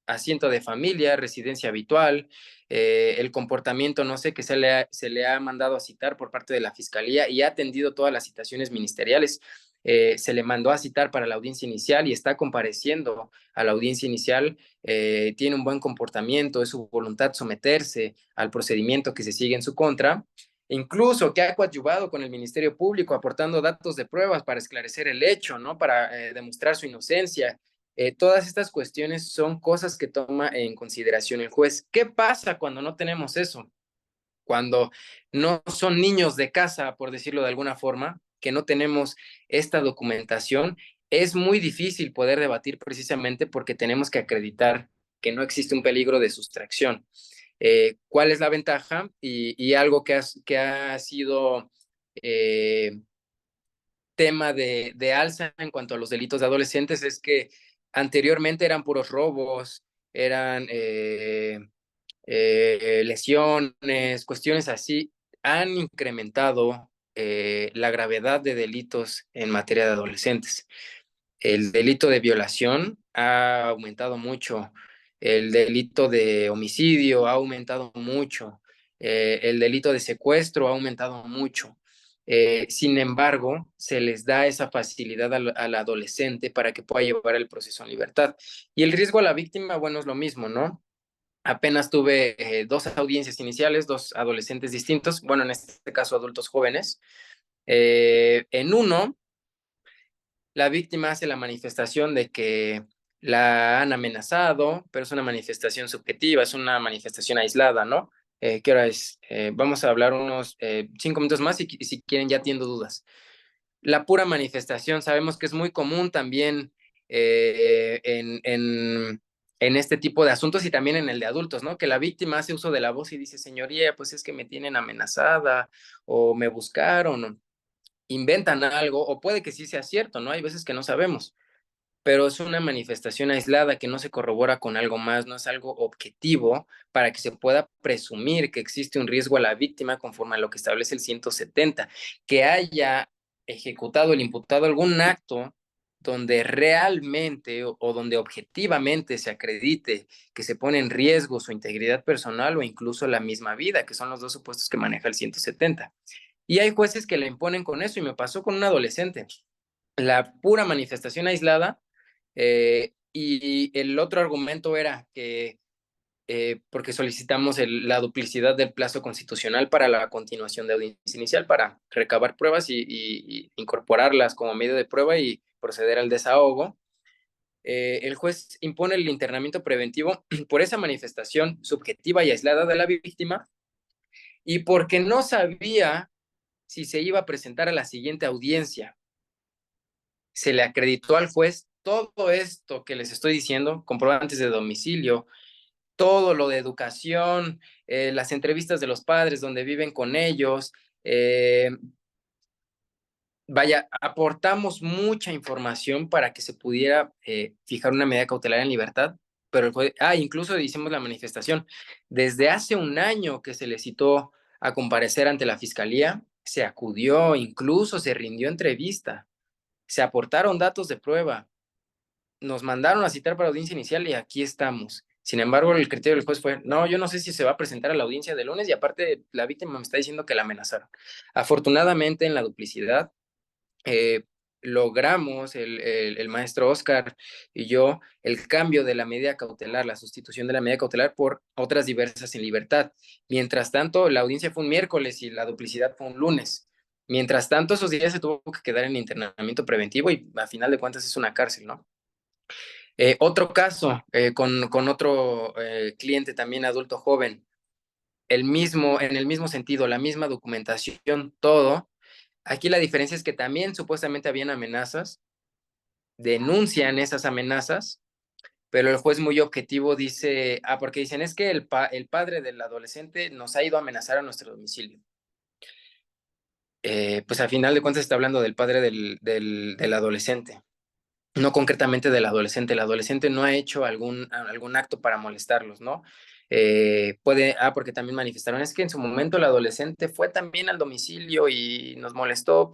asiento de familia, residencia habitual, el comportamiento, no sé, que se le ha mandado a citar por parte de la Fiscalía y ha atendido todas las citaciones ministeriales. Se le mandó a citar para la audiencia inicial y está compareciendo a la audiencia inicial, tiene un buen comportamiento, es su voluntad someterse al procedimiento que se sigue en su contra, incluso que ha coadyuvado con el Ministerio Público aportando datos de pruebas para esclarecer el hecho, ¿no? Para demostrar su inocencia. Todas estas cuestiones son cosas que toma en consideración el juez. ¿Qué pasa cuando no tenemos eso? Cuando no son niños de casa, por decirlo de alguna forma, que no tenemos esta documentación, es muy difícil poder debatir precisamente porque tenemos que acreditar que no existe un peligro de sustracción. ¿Cuál es la ventaja? Y algo que ha sido tema de alza en cuanto a los delitos de adolescentes es que anteriormente eran puros robos, eran lesiones, cuestiones así. Han incrementado la gravedad de delitos en materia de adolescentes. El delito de violación ha aumentado mucho, el delito de homicidio ha aumentado mucho, el delito de secuestro ha aumentado mucho. Sin embargo, se les da esa facilidad al adolescente para que pueda llevar el proceso en libertad. Y el riesgo a la víctima, bueno, es lo mismo, ¿no? Apenas tuve dos audiencias iniciales, dos adolescentes distintos, bueno, en este caso adultos jóvenes, En uno, la víctima hace la manifestación de que la han amenazado, pero es una manifestación subjetiva, es una manifestación aislada, ¿no? ¿Qué hora es? Vamos a hablar unos 5 minutos más y si quieren ya atiendo dudas. La pura manifestación, sabemos que es muy común también en este tipo de asuntos y también en el de adultos, ¿no? Que la víctima hace uso de la voz y dice, señoría, pues es que me tienen amenazada o me buscaron, inventan algo, o puede que sí sea cierto, ¿no? Hay veces que no sabemos, pero es una manifestación aislada que no se corrobora con algo más, no es algo objetivo para que se pueda presumir que existe un riesgo a la víctima conforme a lo que establece el 170, que haya ejecutado el imputado algún acto donde realmente o donde objetivamente se acredite que se pone en riesgo su integridad personal o incluso la misma vida, que son los dos supuestos que maneja el 170. Y hay jueces que le imponen con eso, y me pasó con un adolescente. La pura manifestación aislada, y el otro argumento era que porque solicitamos la duplicidad del plazo constitucional para la continuación de audiencia inicial, para recabar pruebas y incorporarlas como medio de prueba y proceder al desahogo. El juez impone el internamiento preventivo por esa manifestación subjetiva y aislada de la víctima y porque no sabía si se iba a presentar a la siguiente audiencia. Se le acreditó al juez todo esto que les estoy diciendo, comprobantes de domicilio, todo lo de educación, las entrevistas de los padres donde viven con ellos. Vaya, aportamos mucha información para que se pudiera fijar una medida cautelar en libertad, pero el juez, incluso hicimos la manifestación. Desde hace un año que se le citó a comparecer ante la fiscalía, se acudió, incluso se rindió entrevista, se aportaron datos de prueba, nos mandaron a citar para audiencia inicial y aquí estamos. Sin embargo, el criterio del juez fue, no, yo no sé si se va a presentar a la audiencia de lunes y aparte la víctima me está diciendo que la amenazaron. Afortunadamente en la duplicidad logramos, el maestro Oscar y yo, el cambio de la medida cautelar, la sustitución de la medida cautelar por otras diversas en libertad. Mientras tanto, la audiencia fue un miércoles y la duplicidad fue un lunes. Mientras tanto, esos días se tuvo que quedar en internamiento preventivo y a final de cuentas es una cárcel, ¿no? Otro caso con otro cliente también adulto joven, en el mismo sentido, la misma documentación, todo. Aquí la diferencia es que también supuestamente habían amenazas, denuncian esas amenazas, pero el juez muy objetivo dice, porque dicen, es que el padre del adolescente nos ha ido a amenazar a nuestro domicilio. Pues al final de cuentas está hablando del padre del adolescente, no concretamente del adolescente. El adolescente no ha hecho algún acto para molestarlos, ¿no? Porque también manifestaron, es que en su momento el adolescente fue también al domicilio y nos molestó,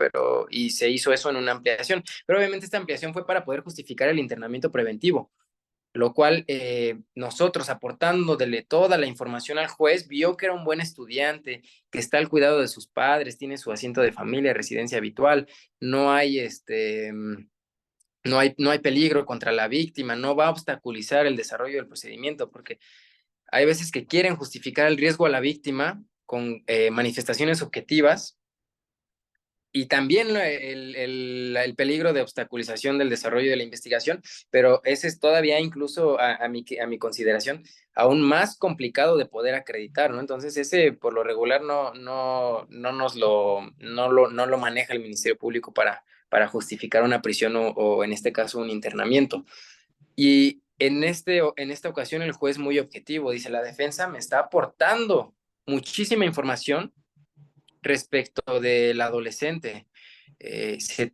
y se hizo eso en una ampliación, pero obviamente esta ampliación fue para poder justificar el internamiento preventivo, lo cual nosotros aportándole toda la información al juez, vio que era un buen estudiante, que está al cuidado de sus padres, tiene su asiento de familia, residencia habitual, no hay no hay peligro contra la víctima, no va a obstaculizar el desarrollo del procedimiento, porque hay veces que quieren justificar el riesgo a la víctima con manifestaciones objetivas y también el peligro de obstaculización del desarrollo de la investigación, pero ese es todavía incluso a mi consideración aún más complicado de poder acreditar, ¿no? Entonces ese por lo regular no lo maneja el Ministerio Público para justificar una prisión o en este caso un internamiento. Y en esta ocasión el juez muy objetivo dice, la defensa me está aportando muchísima información respecto del adolescente.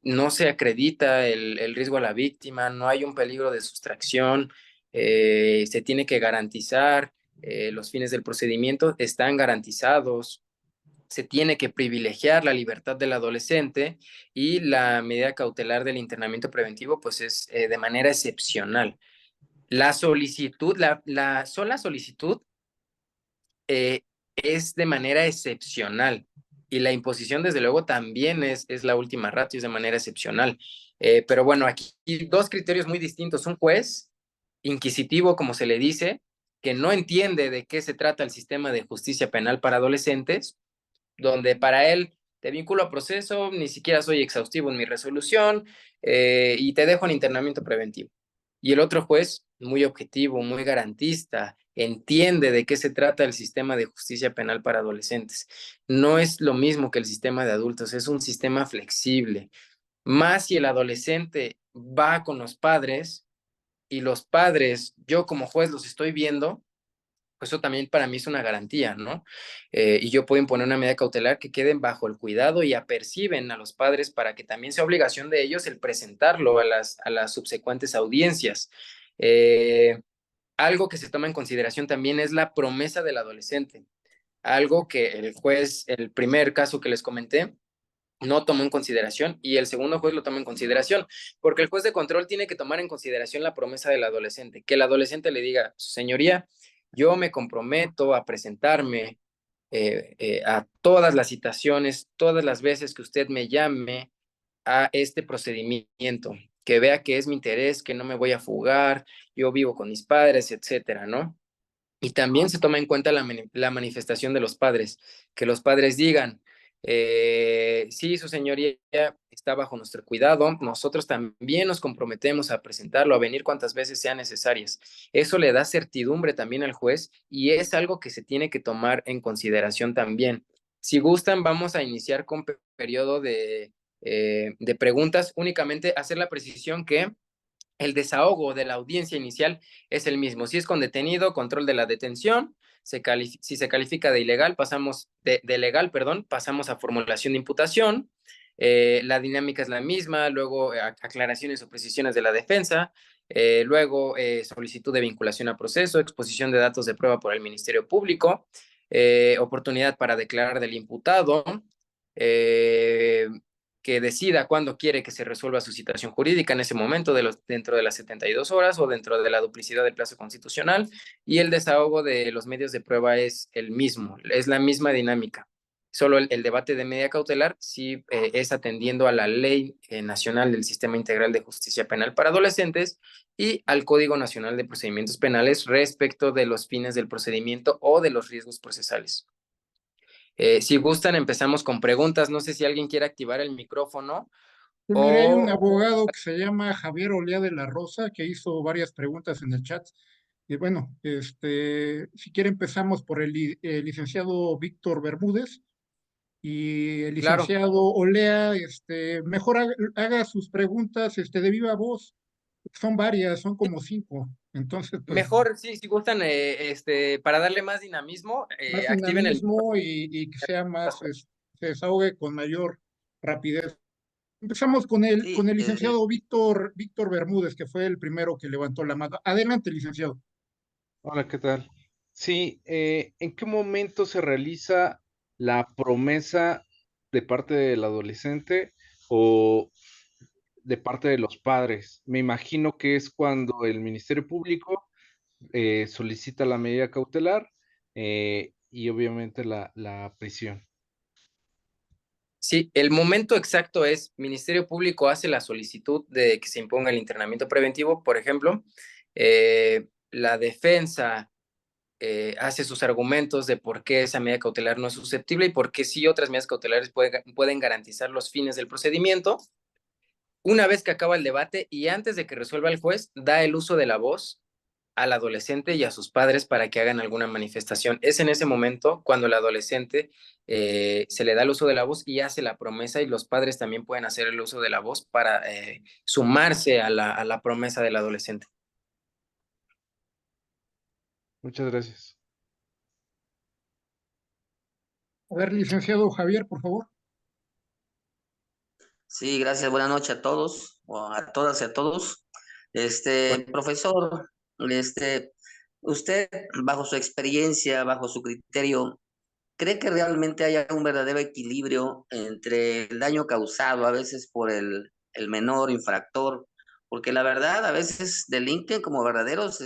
No se acredita el riesgo a la víctima, no hay un peligro de sustracción, se tiene que garantizar, los fines del procedimiento están garantizados, se tiene que privilegiar la libertad del adolescente y la medida cautelar del internamiento preventivo pues es de manera excepcional. La solicitud, la sola solicitud es de manera excepcional y la imposición desde luego también es la última ratio, es de manera excepcional. Pero bueno, aquí dos criterios muy distintos. Un juez inquisitivo, como se le dice, que no entiende de qué se trata el sistema de justicia penal para adolescentes, donde para él te vinculo a proceso, ni siquiera soy exhaustivo en mi resolución, y te dejo en internamiento preventivo. Y el otro juez, muy objetivo, muy garantista, entiende de qué se trata el sistema de justicia penal para adolescentes. No es lo mismo que el sistema de adultos, es un sistema flexible. Más si el adolescente va con los padres y los padres, yo como juez los estoy viendo, pues eso también para mí es una garantía, ¿no? Y yo puedo imponer una medida cautelar que queden bajo el cuidado y aperciben a los padres para que también sea obligación de ellos el presentarlo a las subsecuentes audiencias. Eh, Algo que se toma en consideración también es la promesa del adolescente, algo que el juez, el primer caso que les comenté, no tomó en consideración y el segundo juez lo toma en consideración, porque el juez de control tiene que tomar en consideración la promesa del adolescente, que el adolescente le diga, señoría, yo me comprometo a presentarme a todas las citaciones, todas las veces que usted me llame a este procedimiento, que vea que es mi interés, que no me voy a fugar, yo vivo con mis padres, etcétera, ¿no? Y también se toma en cuenta la manifestación de los padres, que los padres digan, sí, su señoría está bajo nuestro cuidado, nosotros también nos comprometemos a presentarlo, a venir cuantas veces sean necesarias. Eso le da certidumbre también al juez y es algo que se tiene que tomar en consideración también. Si gustan, vamos a iniciar con periodo de preguntas, únicamente hacer la precisión que el desahogo de la audiencia inicial es el mismo. Si es con detenido, control de la detención. Si se califica de ilegal, pasamos de legal, perdón, pasamos a formulación de imputación. La dinámica es la misma, luego aclaraciones o precisiones de la defensa, luego solicitud de vinculación a proceso, exposición de datos de prueba por el Ministerio Público, oportunidad para declarar del imputado, eh, que decida cuándo quiere que se resuelva su situación jurídica en ese momento, dentro de las 72 horas o dentro de la duplicidad del plazo constitucional, y el desahogo de los medios de prueba es el mismo, es la misma dinámica. Solo el debate de medida cautelar sí es atendiendo a la Ley Nacional del Sistema Integral de Justicia Penal para Adolescentes y al Código Nacional de Procedimientos Penales respecto de los fines del procedimiento o de los riesgos procesales. Si gustan, empezamos con preguntas. No sé si alguien quiere activar el micrófono Pues mire, hay un o... abogado que se llama Javier Olea de la Rosa que hizo varias preguntas en el chat. Y bueno, si quiere empezamos por el licenciado Víctor Bermúdez y el Claro, licenciado Olea, mejor haga sus preguntas, de viva voz. Son varias, son como cinco. Entonces, pues, mejor, sí, si gustan, para darle más dinamismo, más activen el dinamismo y que sea más, micrófono. se desahogue con mayor rapidez. Empezamos Sí, con el licenciado Víctor Bermúdez, que fue el primero que levantó la mano. Adelante, licenciado. Hola, ¿qué tal? Sí, ¿en qué momento se realiza la promesa de parte del adolescente o de parte de los padres? Me imagino que es cuando el Ministerio Público solicita la medida cautelar y obviamente la prisión. Sí, el momento exacto es, Ministerio Público hace la solicitud de que se imponga el internamiento preventivo, por ejemplo, la defensa hace sus argumentos de por qué esa medida cautelar no es susceptible y por qué sí otras medidas cautelares pueden garantizar los fines del procedimiento. Una vez que acaba el debate y antes de que resuelva el juez, da el uso de la voz al adolescente y a sus padres para que hagan alguna manifestación. Es en ese momento cuando el adolescente se le da el uso de la voz y hace la promesa y los padres también pueden hacer el uso de la voz para sumarse a la promesa del adolescente. Muchas gracias. A ver, licenciado Javier, por favor. sí, gracias. Buenas noches a todos, o a todas y a todos. Profesor, este, usted, bajo su experiencia, bajo su criterio, ¿cree que realmente haya un verdadero equilibrio entre el daño causado a veces por el menor infractor? Porque la verdad, a veces delinquen como verdaderos,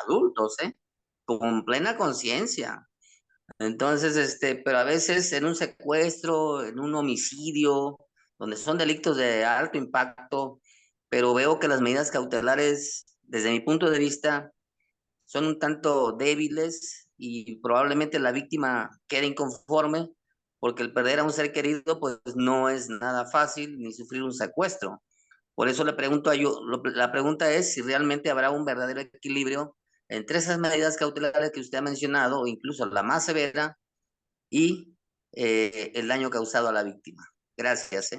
adultos, ¿eh? Con plena conciencia. Entonces, pero a veces en un secuestro, en un homicidio, donde son delitos de alto impacto, pero veo que las medidas cautelares, desde mi punto de vista, son un tanto débiles y probablemente la víctima quede inconforme porque el perder a un ser querido pues no es nada fácil, ni sufrir un secuestro. Por eso le pregunto la pregunta es si realmente habrá un verdadero equilibrio entre esas medidas cautelares que usted ha mencionado, o incluso la más severa, y el daño causado a la víctima. Gracias.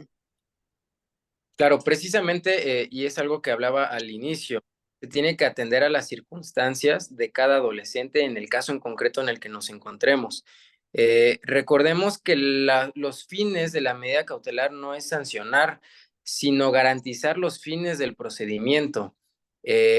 Claro, precisamente, y es algo que hablaba al inicio, se tiene que atender a las circunstancias de cada adolescente en el caso en concreto en el que nos encontremos. Recordemos que los fines de la medida cautelar no es sancionar, sino garantizar los fines del procedimiento.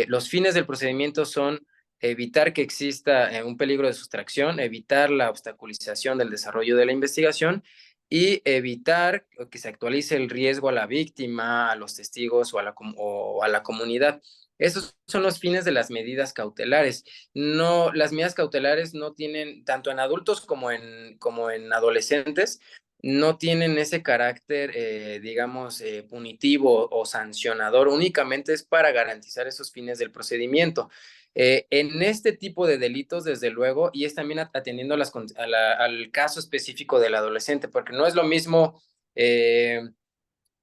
Los fines del procedimiento son evitar que exista un peligro de sustracción, evitar la obstaculización del desarrollo de la investigación y evitar que se actualice el riesgo a la víctima, a los testigos o a la comunidad. Esos son los fines de las medidas cautelares. No, las medidas cautelares no tienen, tanto en adultos como en adolescentes, no tienen ese carácter, digamos, punitivo o sancionador, únicamente es para garantizar esos fines del procedimiento. En este tipo de delitos, desde luego, y es también atendiendo al caso específico del adolescente, porque no es lo mismo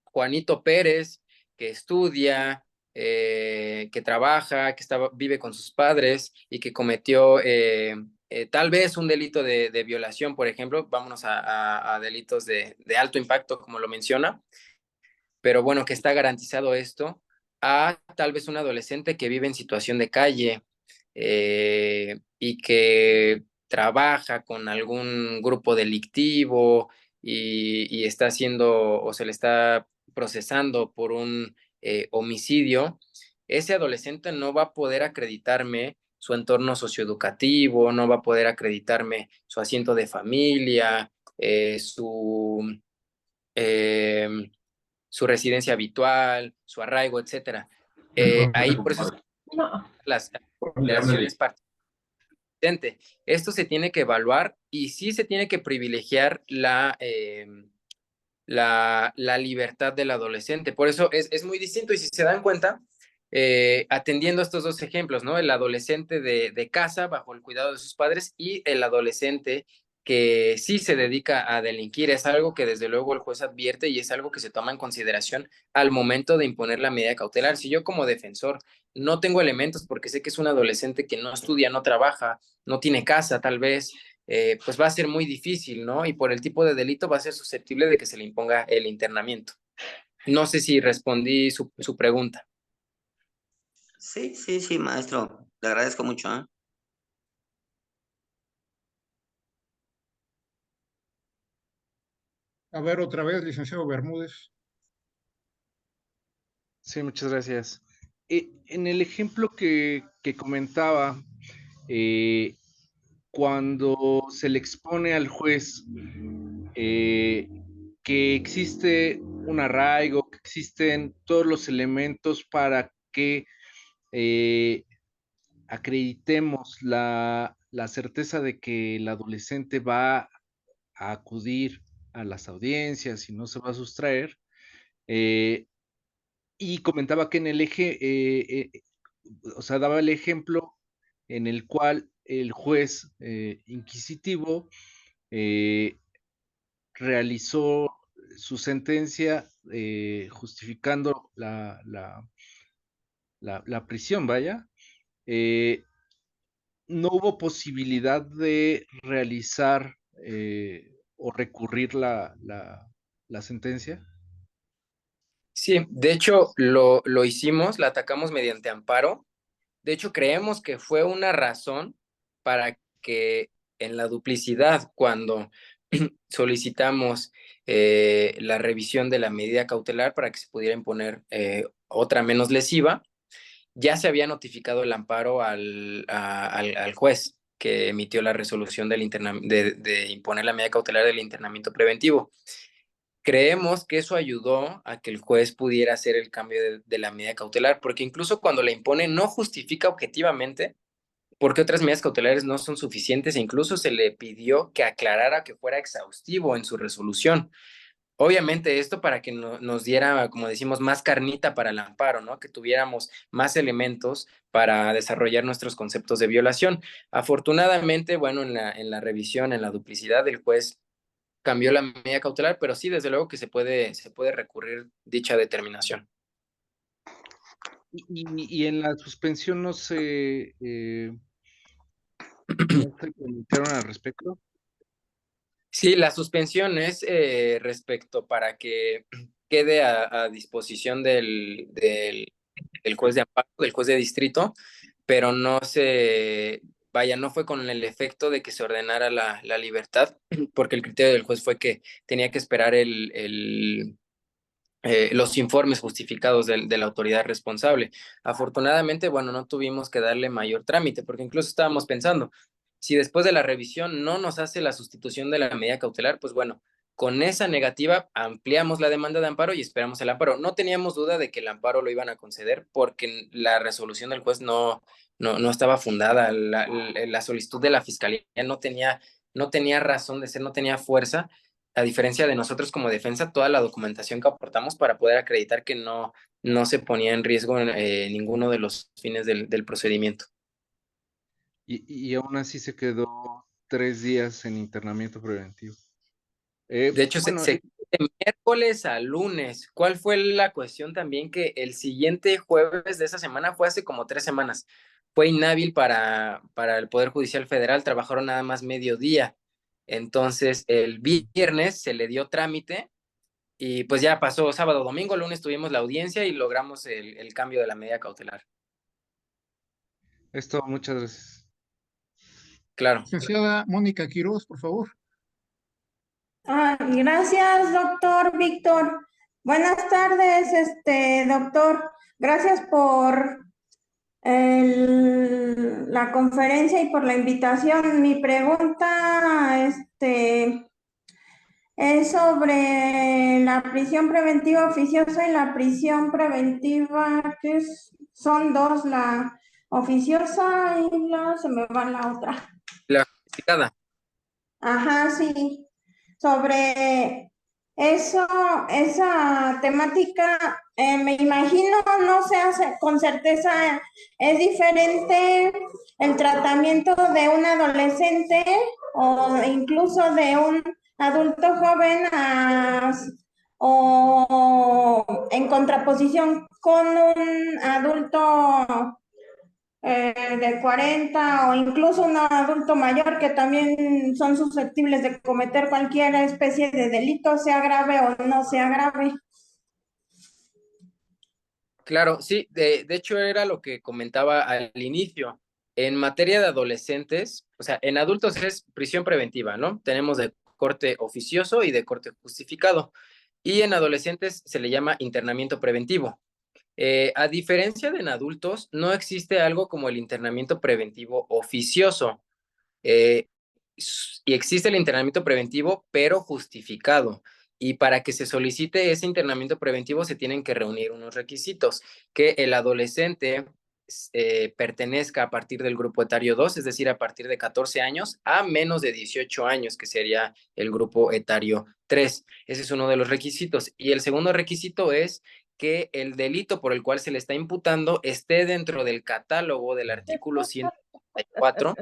Juanito Pérez, que estudia, que trabaja, vive con sus padres y que cometió tal vez un delito de violación, por ejemplo, vámonos a delitos de alto impacto, como lo menciona, pero bueno, que está garantizado esto, a tal vez un adolescente que vive en situación de calle y que trabaja con algún grupo delictivo y está haciendo o se le está procesando por un homicidio, ese adolescente no va a poder acreditarme su entorno socioeducativo, no va a poder acreditarme su asiento de familia, eh, su residencia habitual, su arraigo, etcétera. Ahí por eso las relaciones particulares. Esto se tiene que evaluar y sí se tiene que privilegiar la libertad del adolescente. Por eso es muy distinto y si se dan cuenta, atendiendo estos dos ejemplos, ¿no? El adolescente de casa bajo el cuidado de sus padres y el adolescente que sí se dedica a delinquir. Es algo que desde luego el juez advierte y es algo que se toma en consideración al momento de imponer la medida cautelar. Si yo como defensor no tengo elementos porque sé que es un adolescente que no estudia, no trabaja, no tiene casa tal vez, pues va a ser muy difícil, ¿no? Y por el tipo de delito va a ser susceptible de que se le imponga el internamiento. No sé si respondí su pregunta. Sí, sí, sí, maestro. Le agradezco mucho. A ver, otra vez, licenciado Bermúdez. Sí, muchas gracias. En el ejemplo que comentaba, cuando se le expone al juez que existe un arraigo, que existen todos los elementos para que acreditemos la certeza de que el adolescente va a acudir a las audiencias y no se va a sustraer, y comentaba que en el eje, o sea, daba el ejemplo en el cual el juez inquisitivo realizó su sentencia justificando la prisión, vaya. No hubo posibilidad de realizar o recurrir la sentencia. Sí, de hecho lo hicimos, la atacamos mediante amparo. De hecho, creemos que fue una razón para que en la duplicidad, cuando solicitamos la revisión de la medida cautelar para que se pudiera imponer otra menos lesiva, ya se había notificado el amparo al juez que emitió la resolución de imponer la medida cautelar del internamiento preventivo. Creemos que eso ayudó a que el juez pudiera hacer el cambio de la medida cautelar, porque incluso cuando la impone no justifica objetivamente porque otras medidas cautelares no son suficientes e incluso se le pidió que aclarara que fuera exhaustivo en su resolución. Obviamente esto para que nos diera, como decimos, más carnita para el amparo, ¿no? Que tuviéramos más elementos para desarrollar nuestros conceptos de violación. Afortunadamente, bueno, en la revisión, en la duplicidad, el juez cambió la medida cautelar, pero sí, desde luego que se puede recurrir dicha determinación. Y en la suspensión no se comunicaron al respecto. Sí, la suspensión es respecto para que quede a disposición del juez de amparo, del juez de distrito, pero no fue con el efecto de que se ordenara la libertad, porque el criterio del juez fue que tenía que esperar los informes justificados de la autoridad responsable. Afortunadamente, bueno, no tuvimos que darle mayor trámite, porque incluso estábamos pensando, si después de la revisión no nos hace la sustitución de la medida cautelar, pues bueno, con esa negativa ampliamos la demanda de amparo y esperamos el amparo. No teníamos duda de que el amparo lo iban a conceder porque la resolución del juez no estaba fundada. La solicitud de la fiscalía no tenía razón de ser, no tenía fuerza, a diferencia de nosotros como defensa, toda la documentación que aportamos para poder acreditar que no se ponía en riesgo ninguno de los fines del procedimiento. Y aún así se quedó 3 días en internamiento preventivo. De hecho, Bueno, se de miércoles a lunes. ¿Cuál fue la cuestión también? Que el siguiente jueves de esa semana fue hace como 3 semanas. Fue inhábil para el Poder Judicial Federal, trabajaron nada más mediodía. Entonces, el viernes se le dio trámite y pues ya pasó sábado, domingo, lunes tuvimos la audiencia y logramos el cambio de la medida cautelar. es todo, muchas gracias. Claro. Licenciada Mónica Quiroz, por favor. Gracias, doctor Víctor. Buenas tardes, doctor. Gracias por la conferencia y por la invitación. Mi pregunta, es sobre la prisión preventiva oficiosa y la prisión preventiva, son dos, la oficiosa y se me va la otra. La justificada. Ajá, sí. Sobre eso, esa temática, me imagino, no se hace con certeza, es diferente el tratamiento de un adolescente o incluso de un adulto joven o en contraposición con un adulto de 40 o incluso un adulto mayor que también son susceptibles de cometer cualquier especie de delito, sea grave o no sea grave. Claro, sí, de hecho era lo que comentaba al inicio. En materia de adolescentes, o sea, en adultos es prisión preventiva, ¿no? Tenemos de corte oficioso y de corte justificado. Y en adolescentes se le llama internamiento preventivo. A diferencia de en adultos, no existe algo como el internamiento preventivo oficioso. Eh, y existe el internamiento preventivo, pero justificado. Y para que se solicite ese internamiento preventivo se tienen que reunir unos requisitos, que el adolescente pertenezca a partir del grupo etario 2, es decir, a partir de 14 años, a menos de 18 años, que sería el grupo etario 3. Ese es uno de los requisitos. Y el segundo requisito es que el delito por el cual se le está imputando esté dentro del catálogo del artículo 134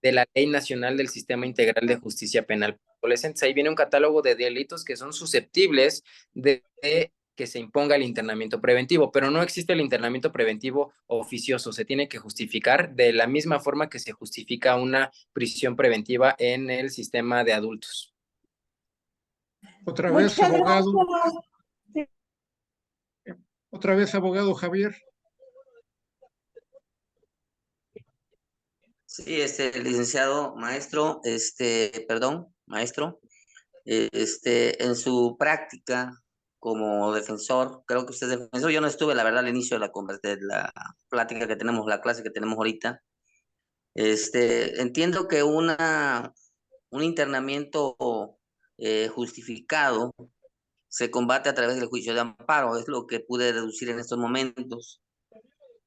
de la Ley Nacional del Sistema Integral de Justicia Penal para Adolescentes. Ahí viene un catálogo de delitos que son susceptibles de que se imponga el internamiento preventivo, pero no existe el internamiento preventivo oficioso, se tiene que justificar de la misma forma que se justifica una prisión preventiva en el sistema de adultos. Otra vez, Muchas abogado. gracias. Otra vez, abogado Javier. Sí, licenciado, maestro, maestro, en su práctica como defensor, creo que usted es defensor, yo no estuve, la verdad, al inicio de la plática que tenemos, la clase que tenemos ahorita. Entiendo que un internamiento justificado se combate a través del juicio de amparo, es lo que pude deducir en estos momentos.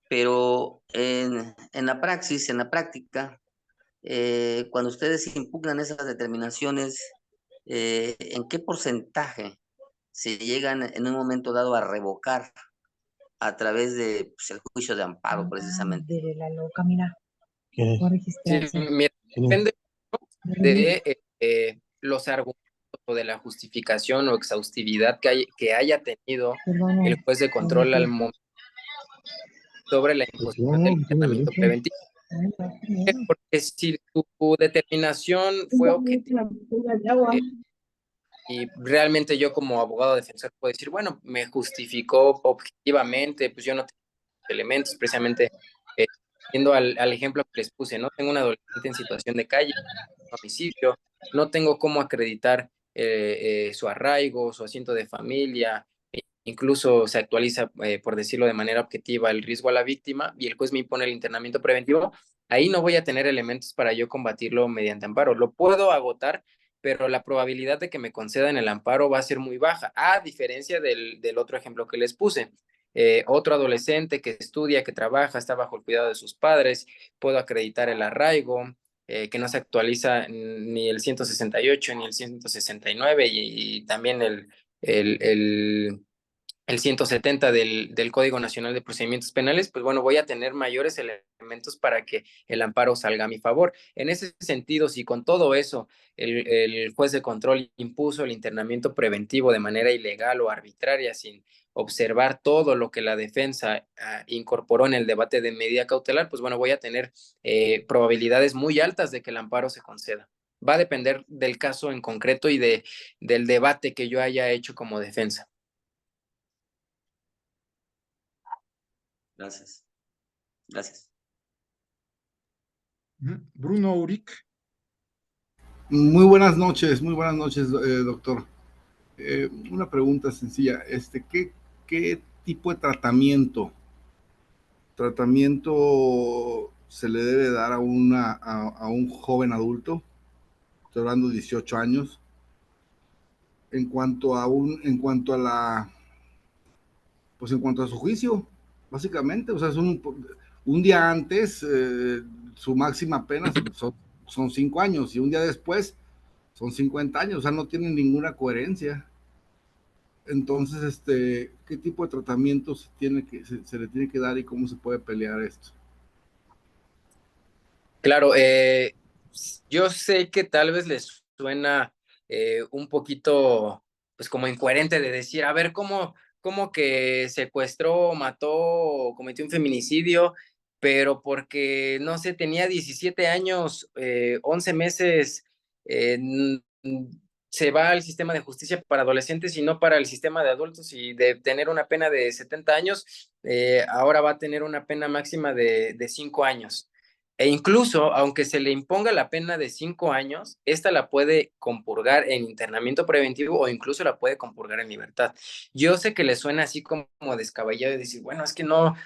Pero en la praxis, en la práctica, cuando ustedes impugnan esas determinaciones, ¿en qué porcentaje se llegan en un momento dado a revocar a través de el juicio de amparo, precisamente? De la loca, mira. Sí, mira, depende de los argumentos de la justificación o exhaustividad que haya tenido el juez de control al momento sobre la imposición del internamiento preventivo. Porque si tu determinación fue objetiva, y realmente yo como abogado defensor puedo decir, bueno, me justificó objetivamente, pues yo no tengo elementos, precisamente yendo al ejemplo que les puse, ¿no? Tengo un adolescente en situación de calle, homicidio, no tengo cómo acreditar su arraigo, su asiento de familia, incluso se actualiza, por decirlo de manera objetiva, el riesgo a la víctima y el juez me impone el internamiento preventivo, ahí no voy a tener elementos para yo combatirlo mediante amparo. Lo puedo agotar, pero la probabilidad de que me concedan el amparo va a ser muy baja, a diferencia del otro ejemplo que les puse. Otro adolescente que estudia, que trabaja, está bajo el cuidado de sus padres, puedo acreditar el arraigo, que no se actualiza ni el 168 ni el 169 y también el 170 del Código Nacional de Procedimientos Penales, pues bueno, voy a tener mayores elementos para que el amparo salga a mi favor. En ese sentido, si con todo eso el juez de control impuso el internamiento preventivo de manera ilegal o arbitraria, sin observar todo lo que la defensa incorporó en el debate de medida cautelar, pues bueno, voy a tener probabilidades muy altas de que el amparo se conceda. Va a depender del caso en concreto y del debate que yo haya hecho como defensa. Gracias. Gracias. Bruno Uric. Muy buenas noches, doctor. Una pregunta sencilla, ¿qué tipo de tratamiento se le debe dar a un joven adulto? Estoy hablando de 18 años. En cuanto a su juicio, básicamente, o sea, es un día antes, su máxima pena son 5 años, y un día después son 50 años, o sea, no tienen ninguna coherencia. Entonces, ¿qué tipo de tratamiento se le tiene que dar y cómo se puede pelear esto? Claro, yo sé que tal vez les suena un poquito, pues como incoherente de decir, a ver, ¿cómo que secuestró, mató o cometió un feminicidio? Pero porque, no sé, tenía 17 años, 11 meses, se va al sistema de justicia para adolescentes y no para el sistema de adultos, y de tener una pena de 70 años, ahora va a tener una pena máxima de 5 años. E incluso, aunque se le imponga la pena de 5 años, esta la puede compurgar en internamiento preventivo o incluso la puede compurgar en libertad. Yo sé que le suena así como descabellado y decir, bueno, es que no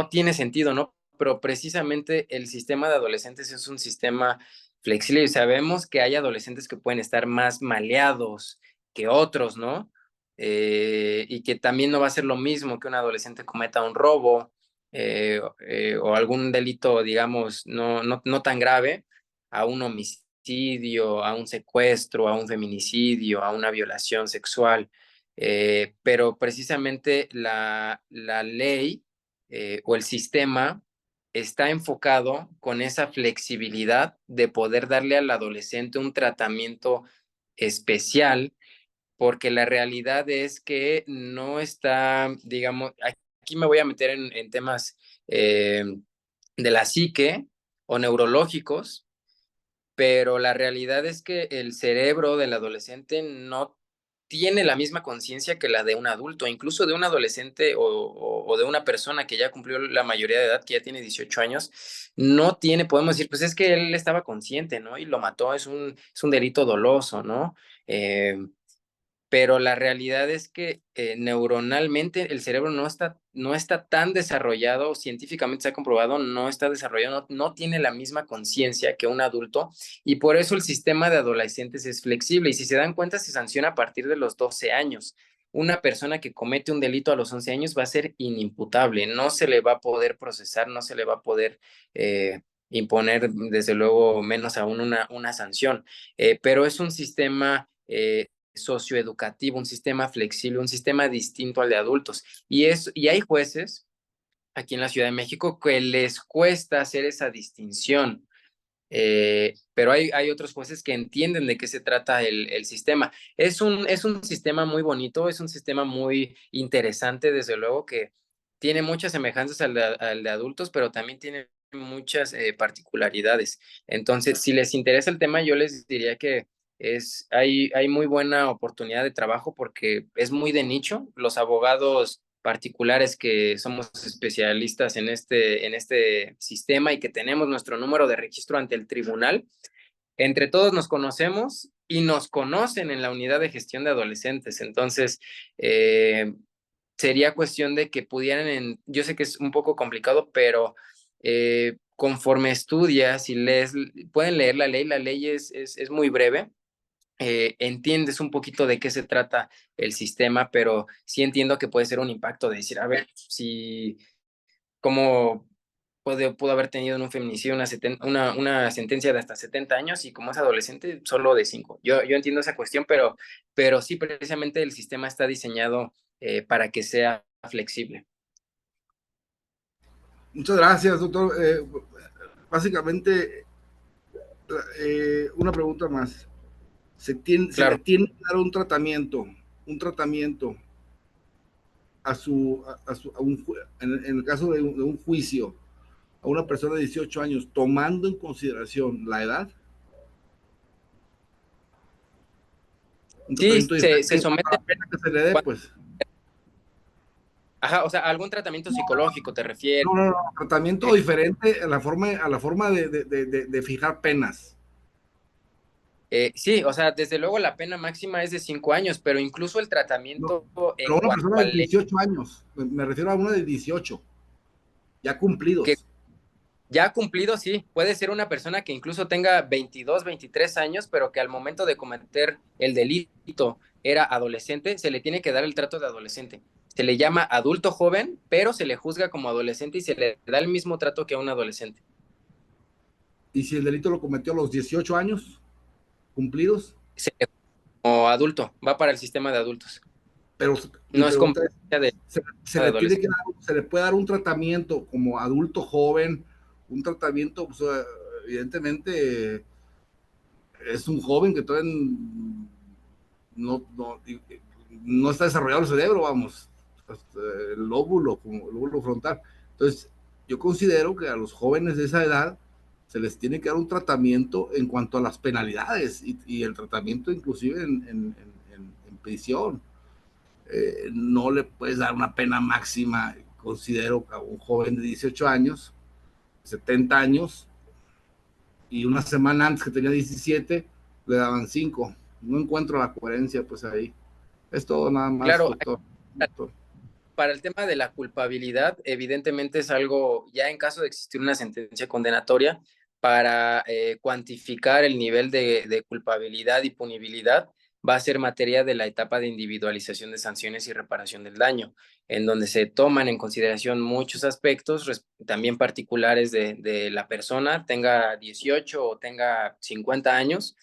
tiene sentido, ¿no? Pero precisamente el sistema de adolescentes es un sistema flexible y sabemos que hay adolescentes que pueden estar más maleados que otros, ¿no? Y que también no va a ser lo mismo que un adolescente cometa un robo, o algún delito, digamos, no tan grave, a un homicidio, a un secuestro, a un feminicidio, a una violación sexual. Pero precisamente la ley o el sistema está enfocado con esa flexibilidad de poder darle al adolescente un tratamiento especial, porque la realidad es que no está, digamos, aquí me voy a meter en temas de la psique o neurológicos, pero la realidad es que el cerebro del adolescente no tiene la misma conciencia que la de un adulto, incluso de un adolescente o de una persona que ya cumplió la mayoría de edad, que ya tiene 18 años, no tiene, podemos decir, pues es que él estaba consciente, ¿no? Y lo mató, es un delito doloso, ¿no? Pero la realidad es que neuronalmente el cerebro no está tan desarrollado, científicamente se ha comprobado, no está desarrollado, no tiene la misma conciencia que un adulto, y por eso el sistema de adolescentes es flexible, y si se dan cuenta se sanciona a partir de los 12 años. Una persona que comete un delito a los 11 años va a ser inimputable, no se le va a poder procesar, no se le va a poder imponer, desde luego, menos aún una sanción, pero es un sistema socioeducativo, un sistema flexible, un sistema distinto al de adultos. Y hay jueces aquí en la Ciudad de México que les cuesta hacer esa distinción. Pero hay otros jueces que entienden de qué se trata el sistema. Es un sistema muy bonito, es un sistema muy interesante, desde luego que tiene muchas semejanzas al de adultos, pero también tiene muchas particularidades. Entonces, si les interesa el tema, yo les diría que hay muy buena oportunidad de trabajo porque es muy de nicho. Los abogados particulares que somos especialistas en este sistema y que tenemos nuestro número de registro ante el tribunal, entre todos nos conocemos y nos conocen en la unidad de gestión de adolescentes. Entonces, sería cuestión de que pudieran, yo sé que es un poco complicado, pero conforme estudias y lees, pueden leer la ley es muy breve. Entiendes un poquito de qué se trata el sistema, pero sí entiendo que puede ser un impacto de decir, a ver, si cómo pudo haber tenido en un feminicidio una sentencia de hasta 70 años y como es adolescente, solo de 5. Yo entiendo esa cuestión, pero sí, precisamente el sistema está diseñado para que sea flexible. Muchas gracias, doctor. Básicamente, una pregunta más. Se le Claro. tiene que dar un tratamiento en el caso de un juicio a una persona de 18 años, tomando en consideración la edad. Un Sí, tratamiento se diferente somete a la pena que se le dé, pues. Ajá, o sea, algún tratamiento psicológico te refieres. No, tratamiento diferente a la forma de fijar penas. Sí, o sea, desde luego la pena máxima es de 5 años, pero incluso el tratamiento en Pero una cuanto persona a de 18 años, me refiero a una de 18, ya que cumplidos. ya cumplido, sí, puede ser una persona que incluso tenga 22, 23 años, pero que al momento de cometer el delito era adolescente, se le tiene que dar el trato de adolescente. Se le llama adulto joven, pero se le juzga como adolescente y se le da el mismo trato que a un adolescente. Y si el delito lo cometió a los 18 años cumplidos. Como adulto, va para el sistema de adultos. Pero mi No es pregunta competencia de se le puede dar un tratamiento como adulto joven, un tratamiento, pues, evidentemente es un joven que todavía no está desarrollado el cerebro, vamos, el lóbulo frontal. Entonces, yo considero que a los jóvenes de esa edad se les tiene que dar un tratamiento en cuanto a las penalidades y el tratamiento inclusive en prisión. No le puedes dar una pena máxima, considero, a un joven de 18 años, 70 años, y una semana antes que tenía 17, le daban 5. No encuentro la coherencia, pues ahí. Es todo nada más, Claro, doctor. para el tema de la culpabilidad, evidentemente es algo, ya en caso de existir una sentencia condenatoria, para cuantificar el nivel de culpabilidad y punibilidad, va a ser materia de la etapa de individualización de sanciones y reparación del daño, en donde se toman en consideración muchos aspectos, también particulares de la persona, tenga 18 o tenga 50 años,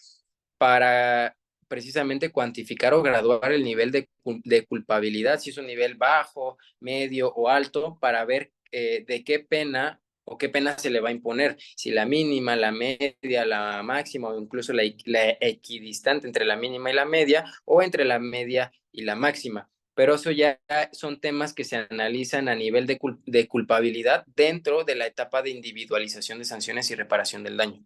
para precisamente cuantificar o graduar el nivel de culpabilidad, si es un nivel bajo, medio o alto, para ver de qué pena o qué pena se le va a imponer, si la mínima, la media, la máxima o incluso la equidistante entre la mínima y la media o entre la media y la máxima. Pero eso ya son temas que se analizan a nivel de culpabilidad dentro de la etapa de individualización de sanciones y reparación del daño.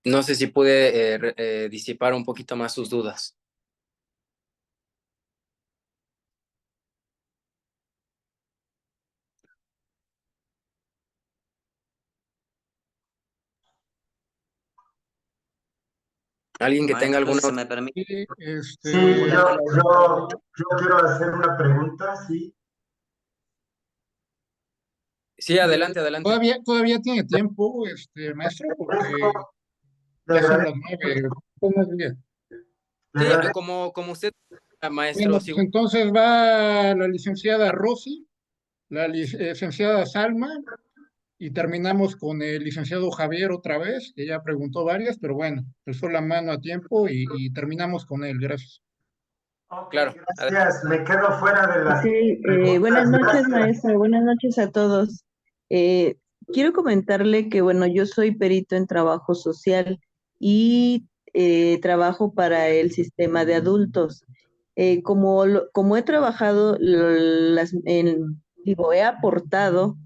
No sé si pude disipar un poquito más sus dudas. ¿Alguien que tenga Maestro, alguna si se otra? me permite. Sí, Sí, yo quiero hacer una pregunta, sí. Sí, adelante, adelante. todavía tiene tiempo, maestro, porque Le ya son las agradezco, 9. Buenos días. le Sí, agradezco. como usted, maestro, Bueno, sí. pues entonces va la licenciada Rosy, la licenciada Salma, y terminamos con el licenciado Javier otra vez, que ya preguntó varias, pero bueno, alzó la mano a tiempo y terminamos con él. Gracias. Ok, Claro. gracias. Me quedo fuera de las Sí, buenas preguntas. noches, Gracias. maestra. Buenas noches a todos. Quiero comentarle que, bueno, yo soy perito en trabajo social y trabajo para el sistema de adultos. Como he trabajado, he aportado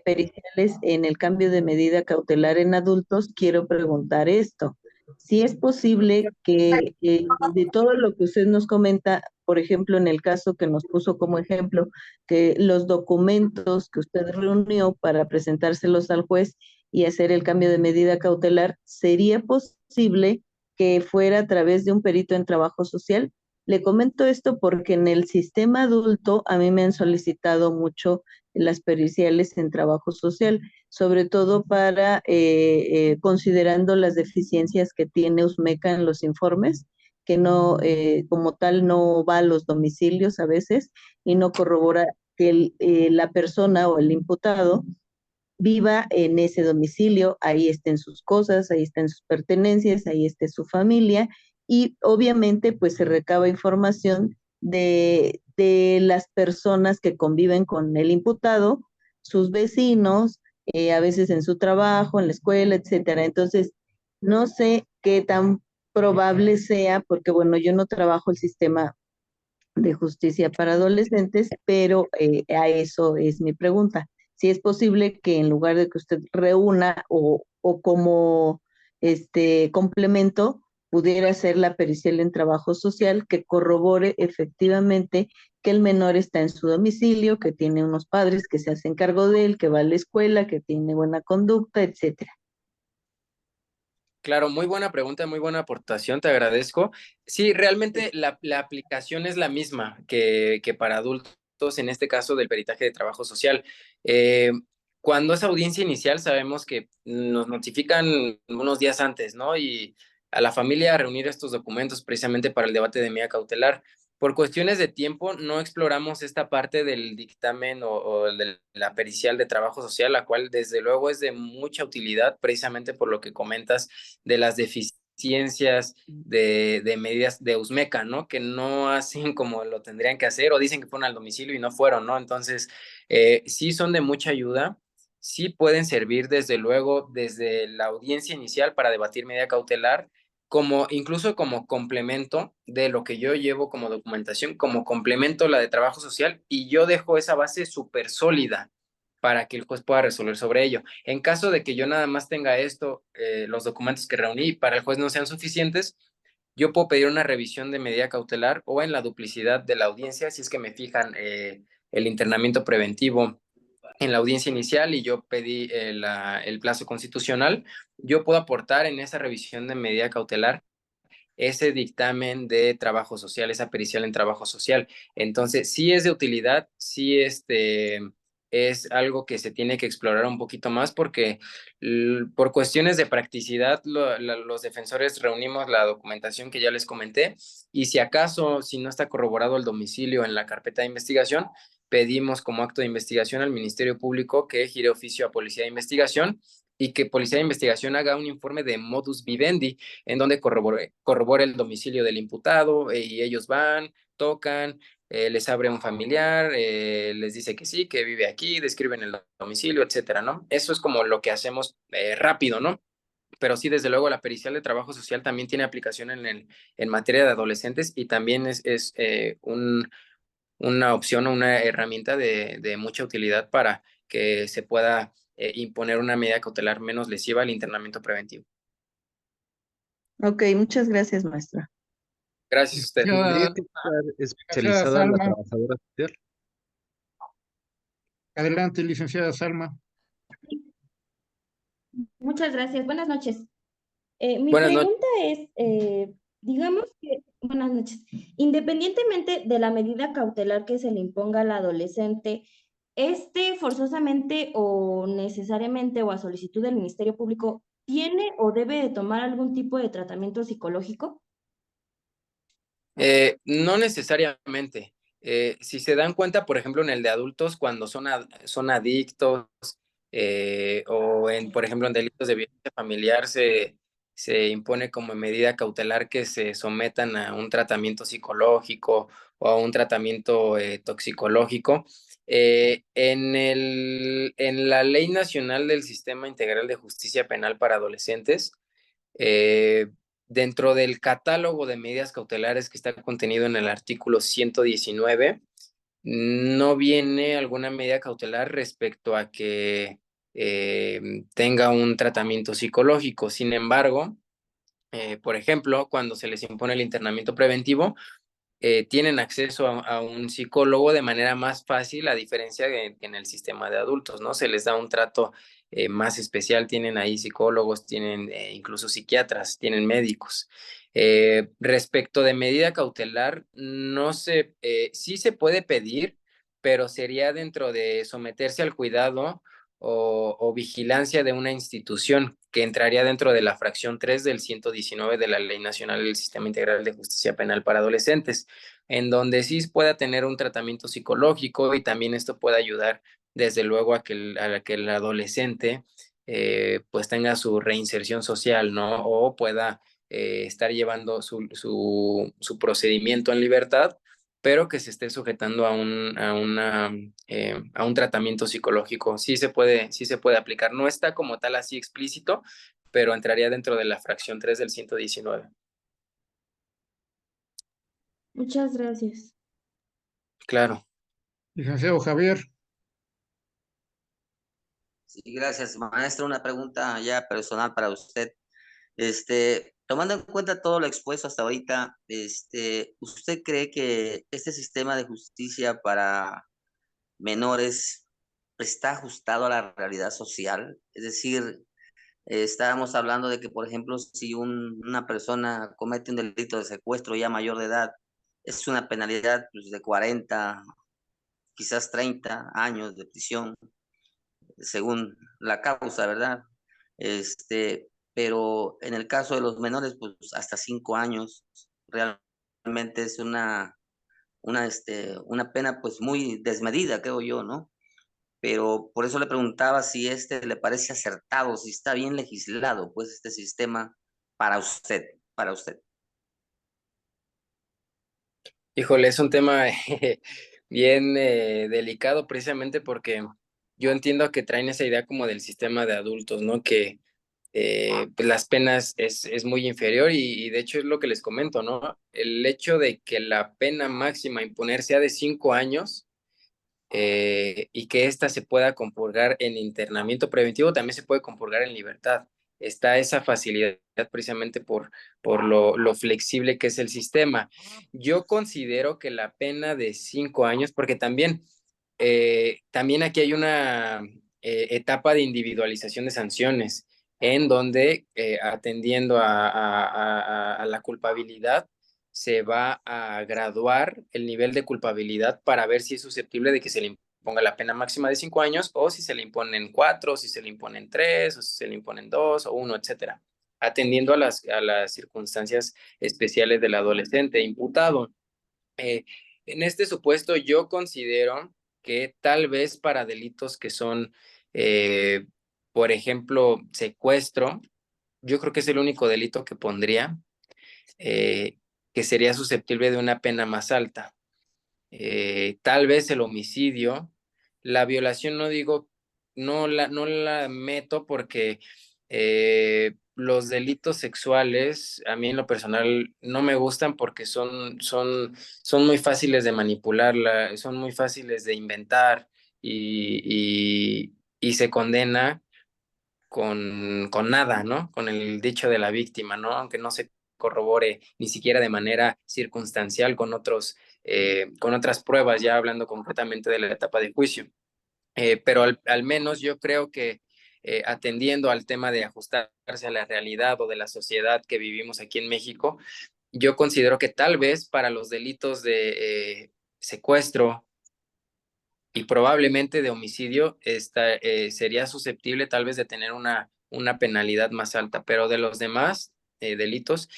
periciales en el cambio de medida cautelar en adultos, quiero preguntar esto. Si es posible que de todo lo que usted nos comenta, por ejemplo, en el caso que nos puso como ejemplo, que los documentos que usted reunió para presentárselos al juez y hacer el cambio de medida cautelar, ¿sería posible que fuera a través de un perito en trabajo social? Le comento esto porque en el sistema adulto a mí me han solicitado mucho las periciales en trabajo social, sobre todo para considerando las deficiencias que tiene USMECA en los informes, que no, como tal, no va a los domicilios a veces y no corrobora que la persona o el imputado viva en ese domicilio, ahí estén sus cosas, ahí estén sus pertenencias, ahí esté su familia y obviamente pues se recaba información de las personas que conviven con el imputado, sus vecinos, a veces en su trabajo, en la escuela, etcétera. Entonces, no sé qué tan probable sea, porque bueno, yo no trabajo el sistema de justicia para adolescentes, pero a eso es mi pregunta. Si es posible que en lugar de que usted reúna o como complemento, pudiera hacer la pericial en trabajo social que corrobore efectivamente que el menor está en su domicilio, que tiene unos padres que se hacen cargo de él, que va a la escuela, que tiene buena conducta, etcétera. Claro, muy buena pregunta, muy buena aportación, te agradezco. Sí, realmente la aplicación es la misma que para adultos, en este caso del peritaje de trabajo social. Eh, Cuando es audiencia inicial, sabemos que nos notifican unos días antes, ¿no? Y a la familia a reunir estos documentos precisamente para el debate de medida cautelar. Por cuestiones de tiempo, no exploramos esta parte del dictamen o de la pericial de trabajo social, la cual desde luego es de mucha utilidad, precisamente por lo que comentas de las deficiencias de medidas de USMECA, ¿no? Que no hacen como lo tendrían que hacer o dicen que fueron al domicilio y no fueron, ¿no? Entonces, sí son de mucha ayuda, sí pueden servir desde luego desde la audiencia inicial para debatir medida cautelar, como incluso como complemento de lo que yo llevo como documentación, como complemento la de trabajo social, y yo dejo esa base súper sólida para que el juez pueda resolver sobre ello. En caso de que yo nada más tenga esto, los documentos que reuní para el juez no sean suficientes, yo puedo pedir una revisión de medida cautelar o en la duplicidad de la audiencia, si es que me fijan el internamiento preventivo en la audiencia inicial y yo pedí el plazo constitucional, yo puedo aportar en esa revisión de medida cautelar ese dictamen de trabajo social, esa pericial en trabajo social. Entonces, sí es de utilidad, sí es algo que se tiene que explorar un poquito más porque por cuestiones de practicidad los defensores reunimos la documentación que ya les comenté y si acaso, si no está corroborado el domicilio en la carpeta de investigación, pedimos como acto de investigación al Ministerio Público que gire oficio a Policía de Investigación y que Policía de Investigación haga un informe de modus vivendi en donde corrobora el domicilio del imputado y ellos van, tocan, les abre un familiar, les dice que sí, que vive aquí, describen el domicilio, etcétera, ¿no? Eso es como lo que hacemos rápido, ¿no? Pero sí, desde luego, la pericial de trabajo social también tiene aplicación en materia de adolescentes y también es una opción o una herramienta de mucha utilidad para que se pueda imponer una medida cautelar menos lesiva al internamiento preventivo. Ok, muchas gracias, maestra. Gracias a usted. ¿Tendría Ya, que estar licenciada especializada la Salma. trabajadora social? Adelante, licenciada Salma. Muchas gracias. Buenas noches. Mi Buenas noches. pregunta es, digamos que, buenas noches, independientemente de la medida cautelar que se le imponga al adolescente, forzosamente o necesariamente o a solicitud del Ministerio Público, ¿tiene o debe de tomar algún tipo de tratamiento psicológico? No necesariamente. Si se dan cuenta, por ejemplo, en el de adultos, cuando son adictos o por ejemplo, en delitos de violencia familiar, se se impone como medida cautelar que se sometan a un tratamiento psicológico o a un tratamiento toxicológico. En la Ley Nacional del Sistema Integral de Justicia Penal para Adolescentes, eh, dentro del catálogo de medidas cautelares que está contenido en el artículo 119, no viene alguna medida cautelar respecto a que tenga un tratamiento psicológico. Sin embargo, por ejemplo, cuando se les impone el internamiento preventivo, tienen acceso a un psicólogo de manera más fácil, a diferencia de que en el sistema de adultos, ¿no? Se les da un trato más especial, tienen ahí psicólogos, tienen incluso psiquiatras, tienen médicos. Respecto de medida cautelar, no sé, sí se puede pedir, pero sería dentro de someterse al cuidado o vigilancia de una institución que entraría dentro de la fracción 3 del 119 de la Ley Nacional del Sistema Integral de Justicia Penal para Adolescentes, en donde sí pueda tener un tratamiento psicológico y también esto puede ayudar desde luego a que el adolescente pues tenga su reinserción social, ¿no? O pueda estar llevando su procedimiento en libertad, pero que se esté sujetando a un tratamiento psicológico. Sí se puede aplicar. No está como tal así explícito, pero entraría dentro de la fracción 3 del 119. Muchas gracias. Claro. Licenciado Javier. Sí, gracias, maestro. Una pregunta ya personal para usted. Tomando en cuenta todo lo expuesto hasta ahorita, ¿usted cree que este sistema de justicia para menores está ajustado a la realidad social? Es decir, estábamos hablando de que, por ejemplo, si una persona comete un delito de secuestro ya mayor de edad, es una penalidad pues, de 40, quizás 30 años de prisión, según la causa, ¿verdad? Pero en el caso de los menores, pues hasta 5 años, realmente es una pena pues muy desmedida, creo yo, ¿no? Pero por eso le preguntaba si le parece acertado, si está bien legislado, pues este sistema para usted. Híjole, es un tema bien delicado precisamente porque yo entiendo que traen esa idea como del sistema de adultos, ¿no? Que pues las penas es muy inferior y de hecho es lo que les comento, ¿no? El hecho de que la pena máxima a imponer sea de 5 años y que ésta se pueda compurgar en internamiento preventivo, también se puede compurgar en libertad. Está esa facilidad precisamente por lo flexible que es el sistema. Yo considero que la pena de 5 años, porque también aquí hay una etapa de individualización de sanciones, en donde atendiendo a la culpabilidad, se va a graduar el nivel de culpabilidad para ver si es susceptible de que se le imponga la pena máxima de 5 años o si se le imponen 4, o si se le imponen 3, o si se le imponen 2 o 1, etcétera, atendiendo a las circunstancias especiales del adolescente imputado. En este supuesto, yo considero que tal vez para delitos que son, por ejemplo, secuestro, yo creo que es el único delito que pondría, eh, que sería susceptible de una pena más alta. Tal vez el homicidio, la violación no digo, no la meto porque los delitos sexuales a mí en lo personal no me gustan porque son muy fáciles de manipular, son muy fáciles de inventar y se condena con nada, ¿no? Con el dicho de la víctima, ¿no? Aunque no se corrobore ni siquiera de manera circunstancial con otras pruebas, ya hablando concretamente de la etapa de juicio. Pero al menos yo creo que atendiendo al tema de ajustarse a la realidad o de la sociedad que vivimos aquí en México, yo considero que tal vez para los delitos de secuestro, y probablemente de homicidio sería susceptible tal vez de tener una penalidad más alta, pero de los demás delitos,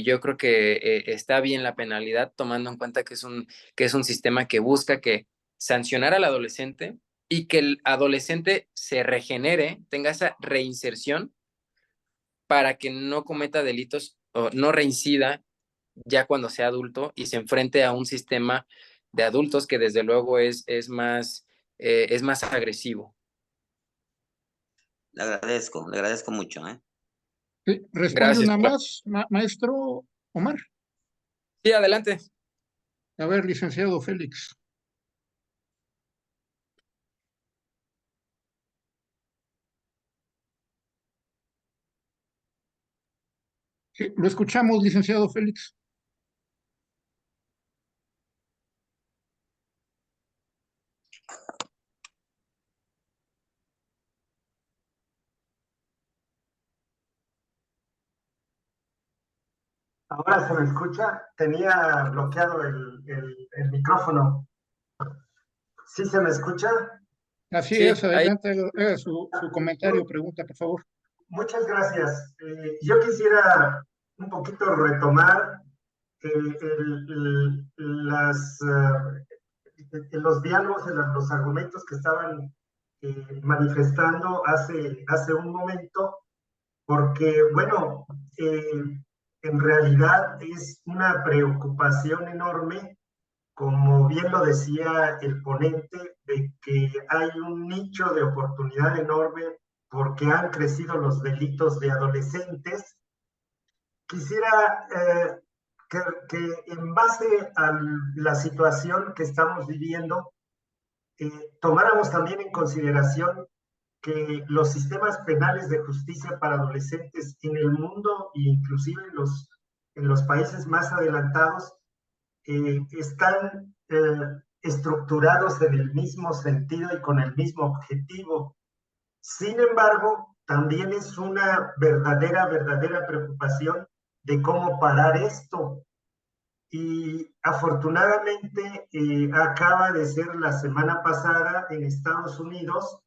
yo creo que está bien la penalidad tomando en cuenta que es un sistema que busca que sancionar al adolescente y que el adolescente se regenere, tenga esa reinserción para que no cometa delitos o no reincida ya cuando sea adulto y se enfrente a un sistema de adultos que desde luego es más agresivo. Le agradezco mucho, ¿eh? Sí, responde Gracias. una más, maestro Omar. Sí, adelante. A ver, licenciado Félix. Sí, lo escuchamos, licenciado Félix. Ahora se me escucha. Tenía bloqueado el micrófono. ¿Sí se me escucha? Así Sí, es, ahí. adelante, haga su comentario, pregunta, por favor. Muchas gracias. Yo quisiera un poquito retomar los diálogos, los argumentos que estaban manifestando hace un momento, porque, bueno, en realidad es una preocupación enorme, como bien lo decía el ponente, de que hay un nicho de oportunidad enorme porque han crecido los delitos de adolescentes. Quisiera que en base a la situación que estamos viviendo, tomáramos también en consideración que los sistemas penales de justicia para adolescentes en el mundo e inclusive en los países más adelantados están estructurados en el mismo sentido y con el mismo objetivo. Sin embargo, también es una verdadera preocupación de cómo parar esto. Y afortunadamente acaba de ser la semana pasada en Estados Unidos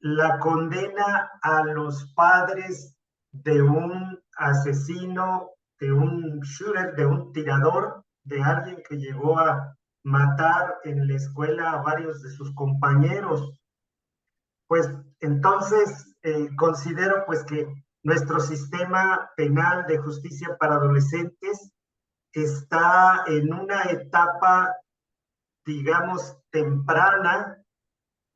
la condena a los padres de un asesino, de un shooter, de un tirador, de alguien que llegó a matar en la escuela a varios de sus compañeros. Pues entonces considero pues que nuestro sistema penal de justicia para adolescentes está en una etapa, digamos, temprana,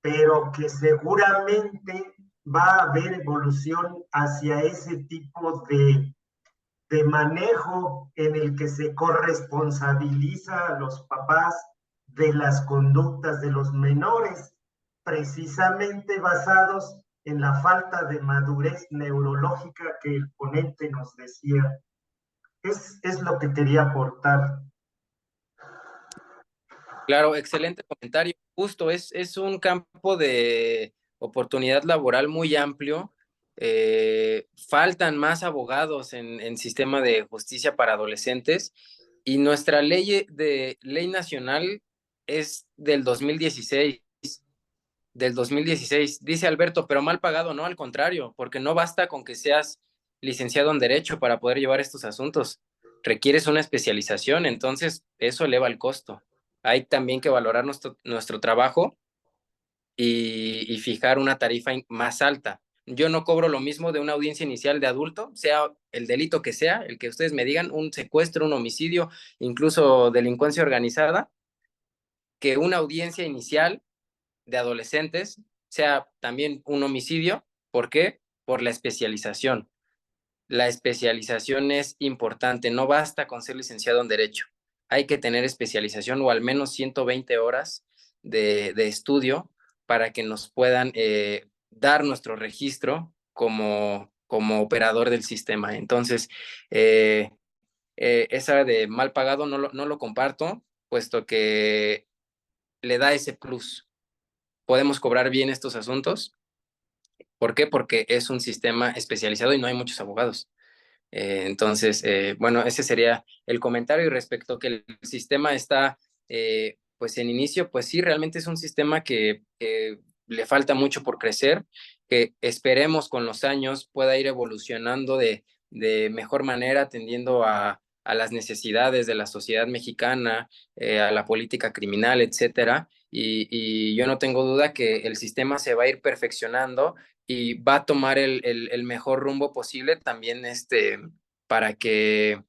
pero que seguramente va a haber evolución hacia ese tipo de manejo en el que se corresponsabiliza a los papás de las conductas de los menores, precisamente basados en la falta de madurez neurológica que el ponente nos decía. Es lo que quería aportar. Claro, excelente comentario. Justo, es un campo de oportunidad laboral muy amplio. Faltan más abogados en sistema de justicia para adolescentes y nuestra ley nacional es del 2016. Dice Alberto, pero mal pagado, no, al contrario, porque no basta con que seas licenciado en Derecho para poder llevar estos asuntos. Requieres una especialización, entonces eso eleva el costo. Hay también que valorar nuestro trabajo y fijar una tarifa más alta. Yo no cobro lo mismo de una audiencia inicial de adulto, sea el delito que sea, el que ustedes me digan, un secuestro, un homicidio, incluso delincuencia organizada, que una audiencia inicial de adolescentes sea también un homicidio. ¿Por qué? Por la especialización. La especialización es importante, no basta con ser licenciado en Derecho. Hay que tener especialización o al menos 120 horas de estudio para que nos puedan dar nuestro registro como operador del sistema. Entonces, esa de mal pagado no lo comparto, puesto que le da ese plus. Podemos cobrar bien estos asuntos. ¿Por qué? Porque es un sistema especializado y no hay muchos abogados. Entonces, bueno, ese sería el comentario. Y respecto a que el sistema está pues en inicio, pues sí, realmente es un sistema que le falta mucho por crecer, que esperemos con los años pueda ir evolucionando de mejor manera, atendiendo a las necesidades de la sociedad mexicana, a la política criminal, etcétera. Y yo no tengo duda que el sistema se va a ir perfeccionando y va a tomar el mejor rumbo posible también para que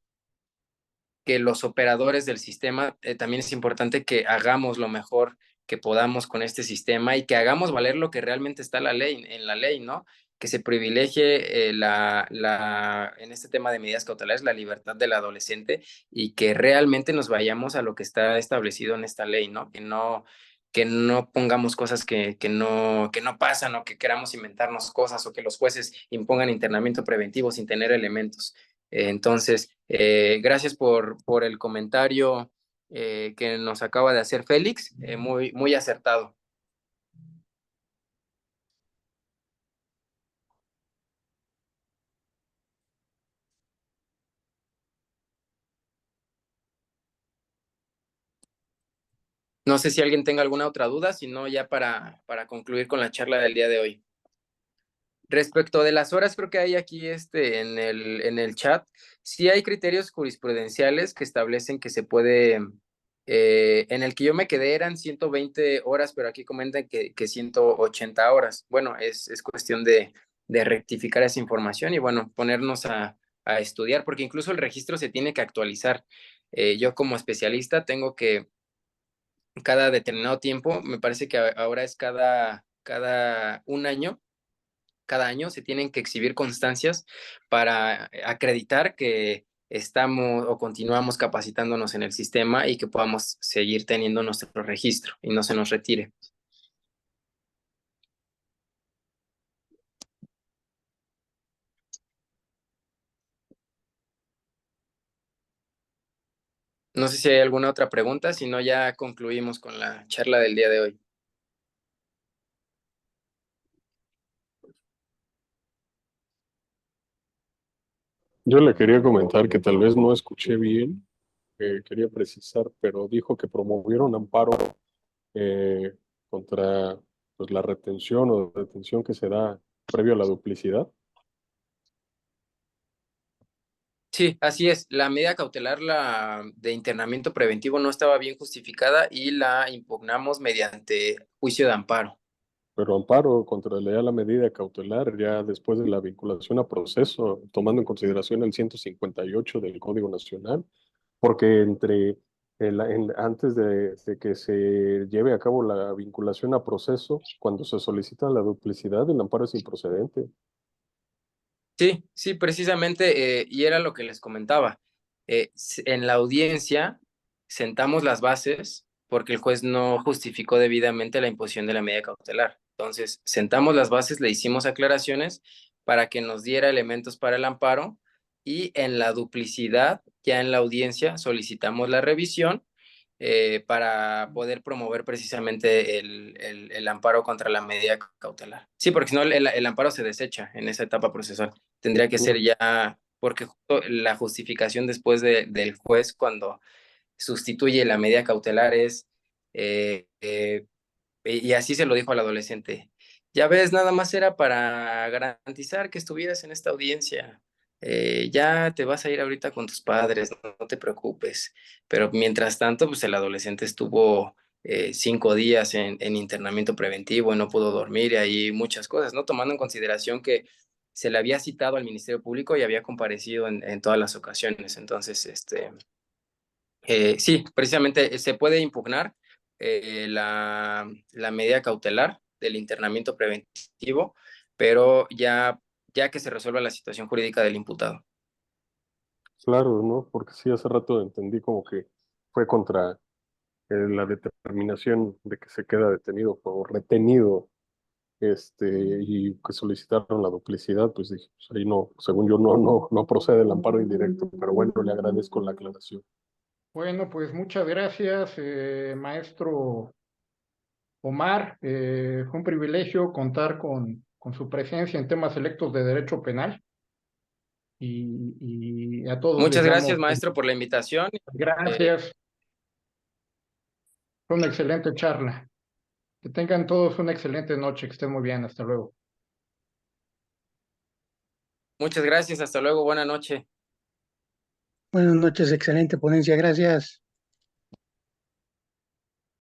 los operadores del sistema, también es importante que hagamos lo mejor que podamos con este sistema y que hagamos valer lo que realmente está en la ley, ¿no? Que se privilegie en este tema de medidas cautelares la libertad del adolescente y que realmente nos vayamos a lo que está establecido en esta ley, ¿no? Que no pongamos cosas que no pasan o que queramos inventarnos cosas o que los jueces impongan internamiento preventivo sin tener elementos. Entonces, gracias por el comentario que nos acaba de hacer Félix, muy acertado. No sé si alguien tenga alguna otra duda, si no, ya para concluir con la charla del día de hoy. Respecto de las horas, creo que hay aquí en el chat, sí hay criterios jurisprudenciales que establecen que se puede, en el que yo me quedé eran 120 horas, pero aquí comentan que 180 horas. Bueno, es cuestión de rectificar esa información y bueno, ponernos a estudiar, porque incluso el registro se tiene que actualizar. Yo como especialista tengo que cada determinado tiempo, me parece que ahora es cada un año, cada año se tienen que exhibir constancias para acreditar que estamos o continuamos capacitándonos en el sistema y que podamos seguir teniendo nuestro registro y no se nos retire. No sé si hay alguna otra pregunta, si no ya concluimos con la charla del día de hoy. Yo le quería comentar que tal vez no escuché bien, quería precisar, pero dijo que promovieron amparo eh, contra pues, la retención o detención que se da previo a la duplicidad. Sí, así es. La medida cautelar de internamiento preventivo no estaba bien justificada y la impugnamos mediante juicio de amparo. Pero amparo contra la medida cautelar ya después de la vinculación a proceso, tomando en consideración el 158 del Código Nacional, porque antes de que se lleve a cabo la vinculación a proceso, cuando se solicita la duplicidad, el amparo es improcedente. Sí, sí, precisamente, y era lo que les comentaba. En la audiencia sentamos las bases porque el juez no justificó debidamente la imposición de la medida cautelar. Entonces, sentamos las bases, le hicimos aclaraciones para que nos diera elementos para el amparo y en la duplicidad, ya en la audiencia, solicitamos la revisión para poder promover precisamente el amparo contra la medida cautelar. Sí, porque si no, el amparo se desecha en esa etapa procesal. Tendría que ser ya, porque justo la justificación después del juez cuando sustituye la medida cautelar es, y así se lo dijo al adolescente, ya ves, nada más era para garantizar que estuvieras en esta audiencia. Ya te vas a ir ahorita con tus padres, no te preocupes. Pero mientras tanto, pues el adolescente estuvo 5 días en internamiento preventivo y no pudo dormir y ahí muchas cosas, ¿no? Tomando en consideración que se le había citado al Ministerio Público y había comparecido en todas las ocasiones. Entonces, sí, precisamente se puede impugnar la medida cautelar del internamiento preventivo, pero ya que se resuelva la situación jurídica del imputado. Claro, ¿no? Porque sí, hace rato entendí como que fue contra la determinación de que se queda detenido o retenido, y que solicitaron la duplicidad, pues dije, pues ahí no, según yo no procede el amparo indirecto, pero bueno, le agradezco la aclaración. Bueno, pues muchas gracias, maestro Omar. Fue un privilegio contar con su presencia en temas selectos de derecho penal y a todos les Muchas damos gracias, maestro, por la invitación. gracias. Fue una excelente charla. Que tengan todos una excelente noche, que estén muy bien. Hasta luego. Muchas gracias, hasta luego, buena noche. Buenas noches, excelente ponencia, gracias.